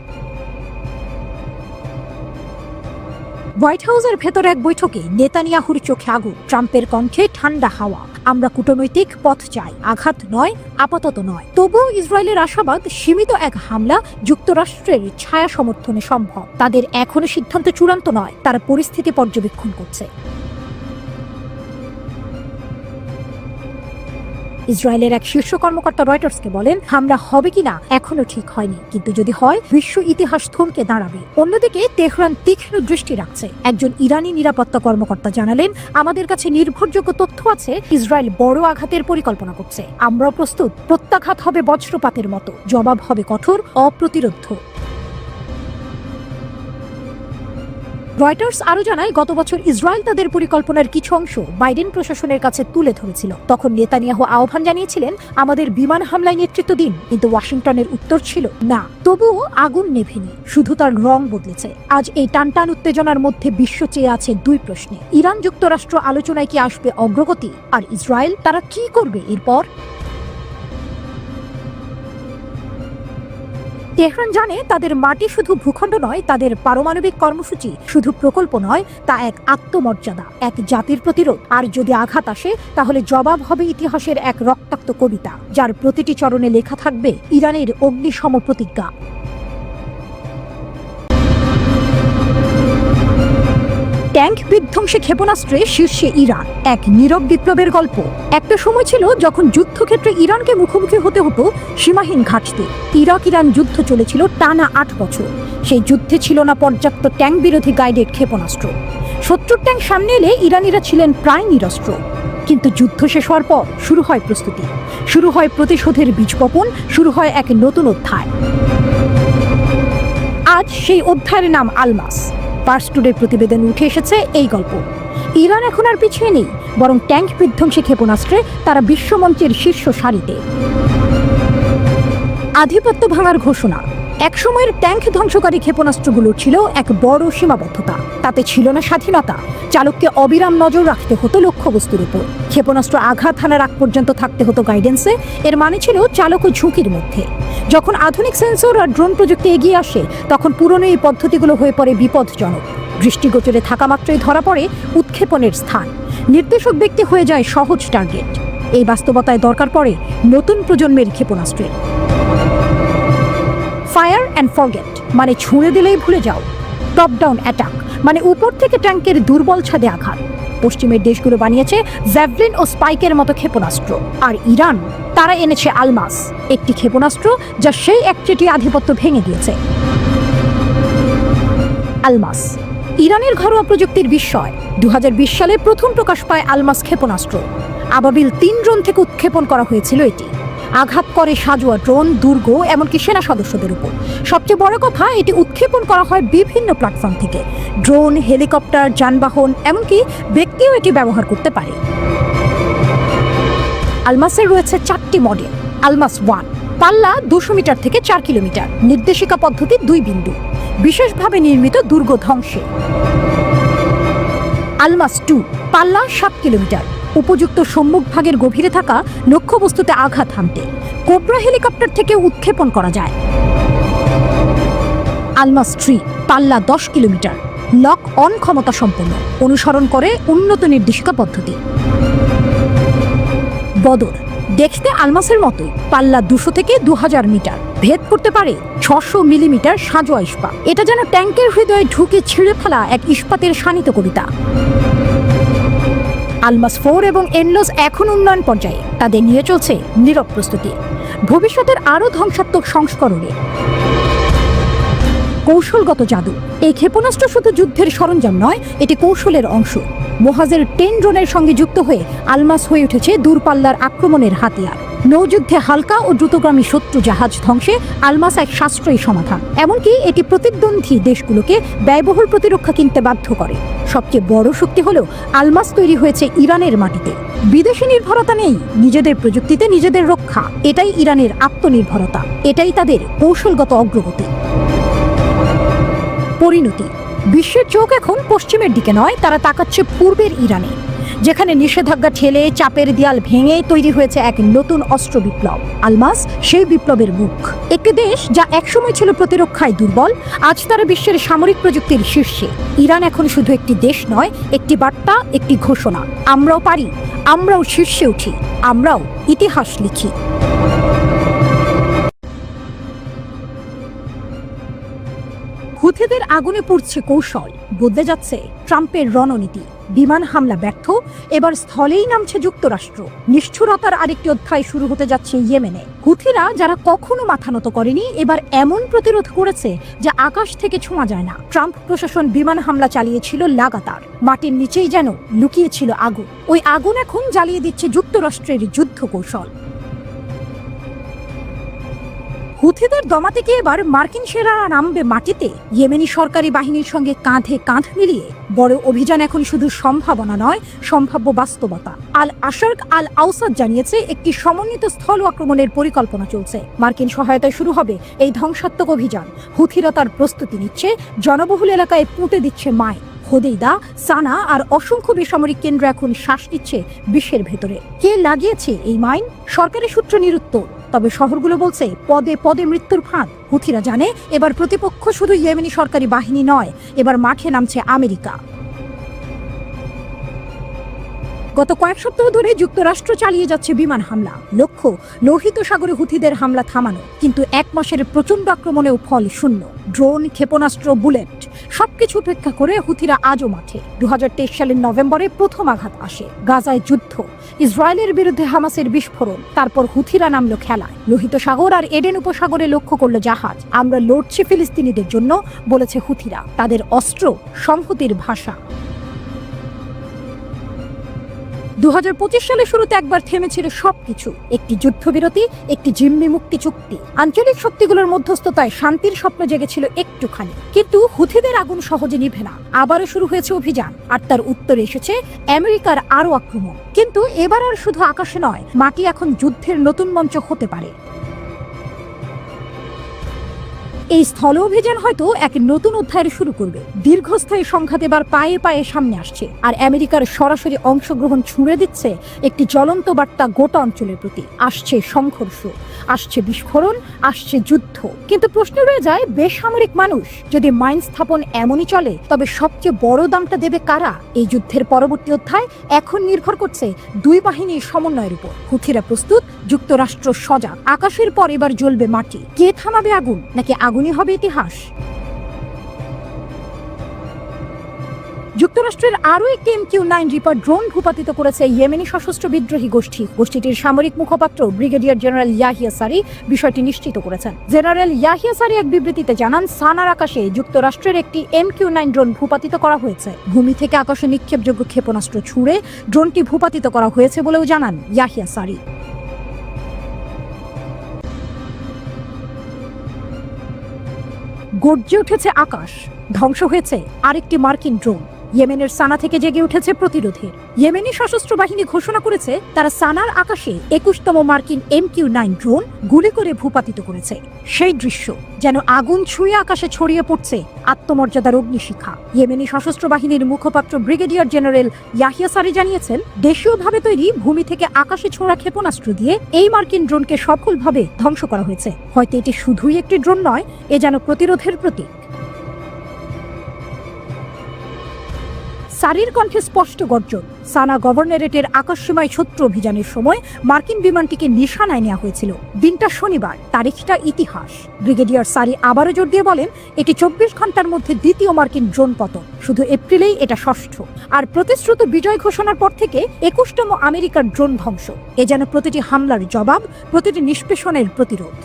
হোয়াইট হাউসের ভেতর এক বৈঠকে নেতানিয়াহুর চোখে আগুন, ট্রাম্পের কণ্ঠে ঠান্ডা হাওয়া। আমরা কূটনৈতিক পথ চাই, আঘাত নয়, আপাতত নয়। তবুও ইসরায়েলের আশাবাদ সীমিত এক হামলা যুক্তরাষ্ট্রের ছায়া সমর্থনে সম্ভব। তাদের এখনো সিদ্ধান্ত চূড়ান্ত নয়, তারা পরিস্থিতি পর্যবেক্ষণ করছে। ইসরায়েলের এক শীর্ষ কর্মকর্তা রয়টার্সকে বলেন হামলা হবে কিনা এখনো ঠিক হয়নি, কিন্তু যদি হয় বিশ্ব ইতিহাস থমকে দাঁড়াবে। অন্যদিকে তেহরান তীক্ষ্ণ দৃষ্টি রাখছে। একজন ইরানি নিরাপত্তা কর্মকর্তা জানালেন আমাদের কাছে নির্ভরযোগ্য তথ্য আছে, ইসরায়েল বড় আঘাতের পরিকল্পনা করছে। আমরাও প্রস্তুত। প্রত্যাঘাত হবে বজ্রপাতের মতো, জবাব হবে কঠোর, অপ্রতিরোধ্য। রয়টার্স আরও জানায়, গত বছর ইসরায়েল তাদের পরিকল্পনার কিছু অংশ বাইডেন প্রশাসনের কাছে তুলে ধরেছিল। তখন নেতানিয়াহু আহ্বান জানিয়েছিলেন, আমাদের বিমান হামলায় নেতৃত্ব দিন, কিন্তু ওয়াশিংটনের উত্তর ছিল না। তবুও আগুন নেভেনি, শুধু তার রং বদলেছে। আজ এই টানটান উত্তেজনার মধ্যে বিশ্ব চেয়ে আছে দুই প্রশ্নে: ইরান যুক্তরাষ্ট্র আলোচনায় কি আসবে অগ্রগতি, আর ইসরায়েল তারা কি করবে এরপর? তেহরান জানে তাদের মাটি শুধু ভূখণ্ড নয়, তাদের পারমাণবিক কর্মসূচি শুধু প্রকল্প নয়, তা এক আত্মমর্যাদা, এক জাতির প্রতিরোধ। আর যদি আঘাত আসে, তাহলে জবাব হবে ইতিহাসের এক রক্তাক্ত কবিতা, যার প্রতিটি চরণে লেখা থাকবে ইরানের অগ্নিসম প্রতিজ্ঞা। ট্যাঙ্ক বিধ্বংসী ক্ষেপণাস্ত্রে শীর্ষে ইরান, এক নীরব বিপ্লবের গল্প। একটা সময় ছিল যখন যুদ্ধক্ষেত্রে ইরানকে মুখোমুখি হতে হতো সীমাহীন ঘাঁটিতে। ইরাক ইরান যুদ্ধ চলেছিল টানা 8 বছর। সেই যুদ্ধে ছিল না পর্যাপ্ত ট্যাঙ্ক বিরোধী গাইডেড ক্ষেপণাস্ত্র। শত্রুর ট্যাঙ্ক সামনে এলে ইরানিরা ছিলেন প্রায় নিরস্ত্র। কিন্তু যুদ্ধ শেষ হওয়ার পর শুরু হয় প্রস্তুতি, শুরু হয় প্রতিশোধের বীজ বপন, শুরু হয় এক নতুন অধ্যায়। আজ সেই অধ্যায়ের নাম আলমাস। পার্স টুডের প্রতিবেদনে উঠে এসেছে এই গল্প। ইরান এখন আর পিছিয়ে নেই, বরং ট্যাঙ্ক বিধ্বংসী ক্ষেপণাস্ত্রে তারা বিশ্বমঞ্চের শীর্ষ সারিতে। আধিপত্য ভাঙার ঘোষণা। একসময়ের ট্যাঙ্ক ধ্বংসকারী ক্ষেপণাস্ত্রগুলো ছিল এক বড় সীমাবদ্ধতা। তাতে ছিল না স্বাধীনতা, চালককে অবিরাম নজর রাখতে হতো লক্ষ্যবস্তুর উপর। ক্ষেপণাস্ত্র আঘাত হানার আগ পর্যন্ত থাকতে হতো গাইডেন্সে। এর মানে ছিল চালক ও ঝুঁকির মধ্যে। যখন আধুনিক সেন্সর আর ড্রোন প্রযুক্তি এগিয়ে আসে, তখন পুরনো এই পদ্ধতিগুলো হয়ে পড়ে বিপজ্জনক। দৃষ্টিগোচরে থাকা মাত্রই ধরা পড়ে উৎক্ষেপণের স্থান। নির্দেশক ব্যক্তি হয়ে যায় সহজ টার্গেট। এই বাস্তবতায় দরকার পড়ে নতুন প্রজন্মের ক্ষেপণাস্ত্রের। ফায়ার অ্যান্ড ফরগেট মানে ছুঁড়ে দিলেই ভুলে যাও। টপ ডাউন অ্যাটাক মানে উপর থেকে ট্যাঙ্কের দুর্বল ছাদে আঘাত। পশ্চিমের দেশগুলো বানিয়েছে জ্যাভলিন ও স্পাইকের মতো ক্ষেপণাস্ত্র, আর ইরান তারা এনেছে আলমাস, একটি ক্ষেপণাস্ত্র যা সেই একচেটিয়া আধিপত্য ভেঙে দিয়েছে। আলমাস ইরানের ঘরোয়া প্রযুক্তির বিস্ময়। 2020 সালে প্রথম প্রকাশ পায় আলমাস ক্ষেপণাস্ত্র। আবাবিল 3 ড্রোন থেকে উৎক্ষেপণ করা হয়েছিল এটি। আঘাত করে সাজোয়া ড্রোন, দুর্গ, এমনকি সেনা সদস্যদের উপর। সবচেয়ে বড় কথা, এটি উৎক্ষেপণ করা হয় বিভিন্ন প্ল্যাটফর্ম থেকে। ড্রোন, হেলিকপ্টার, যানবাহন, এমনকি ব্যক্তিও এটি ব্যবহার করতে পারে। আলমাসের রয়েছে 4টি মডেল। আলমাস 1 পাল্লা 200 মিটার থেকে 4 কিলোমিটার, নির্দেশিকা পদ্ধতি 2 বিন্দু, বিশেষভাবে নির্মিত দুর্গ ধ্বংসে। আলমাস 2 পাল্লা 7 কিলোমিটার, উপযুক্ত সম্মুখভাগের গভীরে থাকা লক্ষ্যবস্তুতে আঘাত হানতে। কোবরা হেলিকপ্টার থেকে উৎক্ষেপণ করা যায়। আলমাস 3 পাল্লা 10 কিলোমিটার, লক অন ক্ষমতা সম্পন্ন, অনুসরণ করে উন্নত নির্দেশিকা পদ্ধতি। বদর দেখতে আলমাসের মতোই, পাল্লা 200 থেকে 2000 মিটার, ভেদ করতে পারে 600 মিলিমিটার সাজোয়া ইস্পাত। এটা যেন ট্যাঙ্কের হৃদয়ে ঢুকে ছিঁড়ে ফেলা এক ইস্পাতের শানিত কবিতা। আলমাস 4 এবং এনলোস এখন উন্নয়ন পর্যায়ে, তাদের নিয়ে চলছে নীরব প্রস্তুতি ভবিষ্যতের আরও ধ্বংসাত্মক সংস্করণে। কৌশলগত জাদু। এই ক্ষেপণাস্ত্র শুধু যুদ্ধের সরঞ্জাম নয়, এটি কৌশলের অংশ। মোহাজের 10 ড্রোনের সঙ্গে যুক্ত হয়ে আলমাস হয়ে উঠেছে দূরপাল্লার আক্রমণের হাতিয়ার। নৌযুদ্ধে হালকা ও দ্রুতগামী শত্রু জাহাজ ধ্বংসে আলমাস এক সাশ্রয়ী সমাধান। এমনকি এটি প্রতিদ্বন্দ্বী দেশগুলোকে ব্যয়বহুল প্রতিরক্ষা কিনতে বাধ্য করে। সবচেয়ে বড় শক্তি হলো আলমাস তৈরি হয়েছে ইরানের মাটিতে। বিদেশি নির্ভরতা নেই, নিজেদের প্রযুক্তিতে নিজেদের রক্ষা। এটাই ইরানের আত্মনির্ভরতা, এটাই তাদের কৌশলগত অগ্রগতি। পরিণতি। বিশ্বের চোখ এখন পশ্চিমের দিকে নয়, তারা তাকাচ্ছে পূর্বের ইরানে, যেখানে নিষেধাজ্ঞা ঠেলে চাপের দেয়াল ভেঙে তৈরি হয়েছে এক নতুন অস্ত্র বিপ্লব। আলমাস সেই বিপ্লবের মুখ। একটি দেশ যা একসময় ছিল প্রতিরক্ষায় দুর্বল, আজ তারা বিশ্বের সামরিক প্রযুক্তির শীর্ষে। ইরান এখন শুধু একটি দেশ নয়, একটি বার্তা, একটি ঘোষণা। আমরাও পারি, আমরাও শীর্ষে উঠি, আমরাও ইতিহাস লিখি। হুথিদের আগুনে পুড়ছে কৌশল, বদলে যাচ্ছে ট্রাম্পের রণনীতি। বিমান হামলা ব্যর্থ, এবার স্থলেই নামছে যুক্তরাষ্ট্র। নিষ্ঠুরতার আরেকটি অধ্যায় শুরু হতে যাচ্ছে ইয়েমেনে। হুথিরা, যারা কখনো মাথা নত করেনি, এবার এমন প্রতিরোধ করেছে যা আকাশ থেকে ছোঁয়া যায় না। ট্রাম্প প্রশাসন বিমান হামলা চালিয়েছিল লাগাতার। মাটির নিচেই যেন লুকিয়েছিল আগুন। ওই আগুন এখন জ্বালিয়ে দিচ্ছে যুক্তরাষ্ট্রের যুদ্ধ কৌশল। হুথিদের দমাতে গিয়ে এবার মার্কিন সেনারা নামবে মাটিতে। ইয়েমেনি সরকারি বাহিনীর সঙ্গে কাঁধে কাঁধ মিলিয়ে বড় অভিযান এখন শুধু সম্ভাবনা নয়, সম্ভাব্য বাস্তবতা। আল আশার্ক আল আউসাদ জানিয়েছে একটি সমন্বিত স্থল আক্রমণের পরিকল্পনা চলছে। মার্কিন সহায়তায় শুরু হবে এই ধ্বংসাত্মক অভিযান। হুথিরা তার প্রস্তুতি নিচ্ছে, জনবহুল এলাকায় পুঁতে দিচ্ছে মাইন। হোদেইদা, সানা আর অসংখ্য বেসামরিক কেন্দ্র এখন শ্বাস নিচ্ছে বিশ্বের ভেতরে। কে লাগিয়েছে এই মাইন? সরকারি সূত্র নিরুত্তর, তবে শহরগুলো বলছে পদে পদে মৃত্যুর ফাঁদ। হুথিরা জানে এবার প্রতিপক্ষ শুধু ইয়েমেনি সরকারি বাহিনী নয়, এবার মাঠে নামছে আমেরিকা। গত কয়েক সপ্তাহ ধরে যুক্তরাষ্ট্র চালিয়ে যাচ্ছে বিমান হামলা। লক্ষ্য লোহিত সাগরে হুথিদের হামলা থামানো, কিন্তু এক মাসের প্রচণ্ড আক্রমণেও ফল শূন্য। ড্রোন, ক্ষেপণাস্ত্র, বুলেট সবকিছু উপেক্ষা করে হুথিরা আজও মাঠে। 2023 সালের নভেম্বরে প্রথম আঘাত আসে। গাজায় যুদ্ধ, ইসরায়েলের বিরুদ্ধে হামাসের বিস্ফোরণ, তারপর হুথিরা নামলো খেলায়। লোহিত সাগর আর এডেন উপসাগরে লক্ষ্য করলো জাহাজ। আমরা লড়ছি ফিলিস্তিনিদের জন্য, বলেছে হুথিরা। তাদের অস্ত্র সংহতির ভাষা। 2025 সালের শুরুতে একবার থেমেছিল সবকিছু। একটি যুদ্ধবিরতি, একটি জিম্মি মুক্তি চুক্তি, আঞ্চলিক শক্তিগুলোর মধ্যস্থতায় শান্তির স্বপ্ন জেগেছিল একটুখানি। কিন্তু হুথিদের আগুন সহজে নিভে না। আবারও শুরু হয়েছে অভিযান, আর তার উত্তরে এসেছে আমেরিকার আরো আক্রমণ। কিন্তু এবার আর শুধু আকাশে নয়, মাটি এখন যুদ্ধের নতুন মঞ্চ হতে পারে। এই স্থল অভিযান হয়তো এক নতুন অধ্যায়ের শুরু করবে। দীর্ঘস্থায়ী সংঘাত এবার পায়ে পায়ে সামনে আসছে, আর আমেরিকার সরাসরি অংশগ্রহণ ছুঁড়ে দিচ্ছে একটি জ্বলন্ত বার্তা গোটা অঞ্চলের প্রতি। আসছে সংঘর্ষ, আসছে বিস্ফোরণ, আসছে যুদ্ধ। কিন্তু প্রশ্ন রয়ে যায়, বেসামরিক মানুষ যদি মাইন স্থাপন এমনই চলে, তবে সবচেয়ে বড় দামটা দেবে কারা? এই যুদ্ধের পরবর্তী অধ্যায় এখন নির্ভর করছে দুই বাহিনীর সমন্বয়ের উপর। হুথিরা প্রস্তুত, যুক্তরাষ্ট্র সজাগ। আকাশের পর এবার জ্বলবে মাটি। কে থামাবে আগুন, নাকি আগুনই হবে ইতিহাস? যুক্তরাষ্ট্রের আরও একটি MQ-9 রিপার ড্রোন ভূপাতিত করেছে ইয়েমেনি সশস্ত্র বিদ্রোহী গোষ্ঠী। গোষ্ঠীটির সামরিক মুখপাত্র ব্রিগেডিয়ার জেনারেল ইয়াহিয়া সারি বিষয়টি নিশ্চিত করেছেন। জেনারেল ইয়াহিয়া সারি এক বিবৃতিতে জানান, সানার আকাশে যুক্তরাষ্ট্রের একটি MQ-9 ড্রোন ভূপাতিত করা হয়েছে। ভূমি থেকে আকাশে নিক্ষেপযোগ্য ক্ষেপণাস্ত্র ছুড়ে ড্রোনটি ভূপাতিত করা হয়েছে বলেও জানান ইয়াহিয়া সারি। গর্জে উঠেছে আকাশ, ধ্বংস হয়েছে আরেকটি মার্কিন ড্রোন। ইয়েমেনের সানা থেকে জেগে উঠেছে প্রতিরোধে। ইয়েমেনি সশস্ত্র বাহিনী ঘোষণা করেছে তারা সানার আকাশে 21তম মার্কিন MQ-9 ড্রোন গুলি করে ভূপাতিত করেছে। সেই দৃশ্য যেন আগুন ছুঁয়ে আকাশে ছড়িয়ে পড়ছে আত্মমর্যাদার অগ্নিশিখা। ইয়েমেনি সশস্ত্র বাহিনীর মুখপাত্র ব্রিগেডিয়ার জেনারেল ইয়াহিয়া সারি জানিয়েছেন, দেশীয়ভাবে তৈরি ভূমি থেকে আকাশে ছোঁড়া ক্ষেপণাস্ত্র দিয়ে এই মার্কিন ড্রোনকে সফলভাবে ধ্বংস করা হয়েছে। হয়তো এটি শুধুই একটি ড্রোন নয়, এ যেন প্রতিরোধের প্রতীক। সারির কণ্ঠে স্পষ্ট গর্জন। সানা গভর্নরেটের আকাশসীমায় শত্রু অভিযানের সময় মার্কিন বিমানটিকে নিশানায় নেওয়া হয়েছিল। দিনটা শনিবার, তারিখটা ইতিহাস। ব্রিগেডিয়ার সারি আবারও জোর দিয়ে বলেন, এটি 24 ঘন্টার মধ্যে দ্বিতীয় মার্কিন ড্রোন পতন। শুধু এপ্রিলেই এটা ষষ্ঠ। আর প্রতিশ্রুত বিজয় ঘোষণার পর থেকে 21তম আমেরিকার ড্রোন ধ্বংস। এ যেন প্রতিটি হামলার জবাব, প্রতিটি নিষ্পেষণের প্রতিরোধ।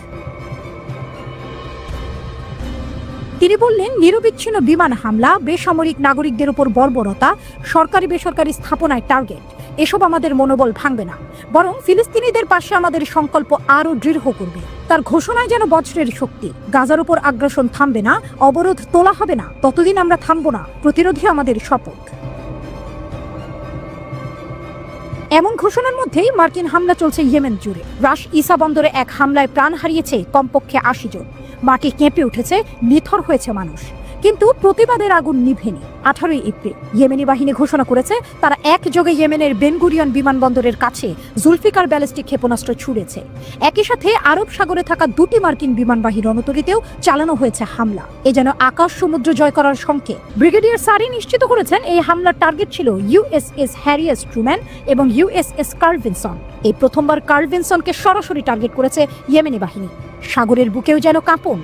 তিনি বললেন, নিরবিচ্ছিন্ন বিমান হামলা, বেসামরিক নাগরিকদের উপর বর্বরতা, সরকারি বেসরকারি স্থাপনায় টার্গেট, এসব আমাদের মনোবল ভাঙবে না, বরং ফিলিস্তিনিদের পাশে আমাদের সংকল্প আরও দৃঢ় করবে। তার ঘোষণায় যেন বজ্রের শক্তি। গাজার উপর আগ্রাসন থামবে না, অবরোধ তোলা হবে না, ততদিন আমরা থামবো না, প্রতিরোধী আমাদের শপথ। এমন ঘোষণার মধ্যেই মার্কিন হামলা চলছে ইয়েমেন জুড়ে। রাস ইসা বন্দরে এক হামলায় প্রাণ হারিয়েছে কমপক্ষে 80 জন। মাটি কেঁপে উঠেছে, নিথর হয়েছে মানুষ। কিন্তু প্রতিবাদের আগুন নিভেনি। 18 এপ্রিল ইয়েমেনি বাহিনী ঘোষণা করেছে তারা একযোগে ইয়েমেনের বেনগুরিয়ন বিমানবন্দরের কাছে জুলফিকার ব্যালিস্টিক ক্ষেপণাস্ত্র ছুড়েছে। একই সাথে আরব সাগরে থাকা 2টি মার্কিন বিমানবাহী রণতরীতেও চালানো হয়েছে হামলা। এ যেন আকাশ সমুদ্র জয় করার সংকেত। ব্রিগেডিয়ার সারি নিশ্চিত করেছেন, এই হামলার টার্গেট ছিল USS হ্যারি এস ট্রুম্যান এবং USS কার্ল ভিনসন। এই প্রথমবার কার্ল ভিনসনকে সরাসরি টার্গেট করেছে ইয়েমেনি বাহিনী। সাগরের বুকেও যেন কাঁপন।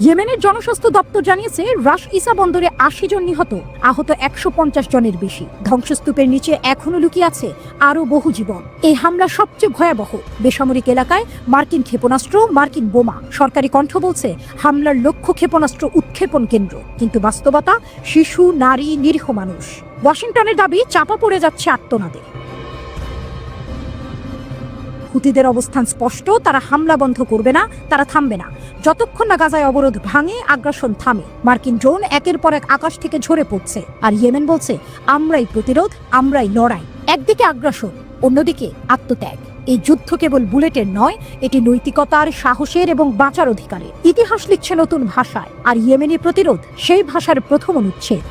ইয়েমেনের জনস্বাস্থ্য দপ্তর জানিয়েছে, রাস ইসা বন্দরে 80 জন নিহত, আহত 150 জনের বেশি। ধ্বংসস্তূপের নিচে এখনো লুকিয়ে আছে আরও বহু জীবন। এই হামলা সবচেয়ে ভয়াবহ। বেসামরিক এলাকায় মার্কিন ক্ষেপণাস্ত্র, মার্কিন বোমা। সরকারি কণ্ঠ বলছে হামলার লক্ষ্য ক্ষেপণাস্ত্র উৎক্ষেপণ কেন্দ্র, কিন্তু বাস্তবতা শিশু, নারী, নিরীহ মানুষ। ওয়াশিংটনের দাবি চাপা পড়ে যাচ্ছে আত্মনাদে। হুতিদের অবস্থান স্পষ্ট, তারা হামলা বন্ধ করবে না, তারা থামবে না যতক্ষণ না গাজায় অবরোধ ভাঙে, আগ্রাসন থামে। মার্কিন ড্রোন একের পর এক আকাশ থেকে ঝরে পড়ছে, আর ইয়েমেন বলছে আমরাই প্রতিরোধ, আমরাই লড়াই। একদিকে আগ্রাসন, অন্যদিকে আত্মত্যাগ। এই যুদ্ধ কেবল বুলেটের নয়, এটি নৈতিকতার, সাহসের এবং বাঁচার অধিকারের। ইতিহাস লিখছে নতুন ভাষায়, আর ইয়েমেনি প্রতিরোধ সেই ভাষার প্রথম অনুচ্ছেদ।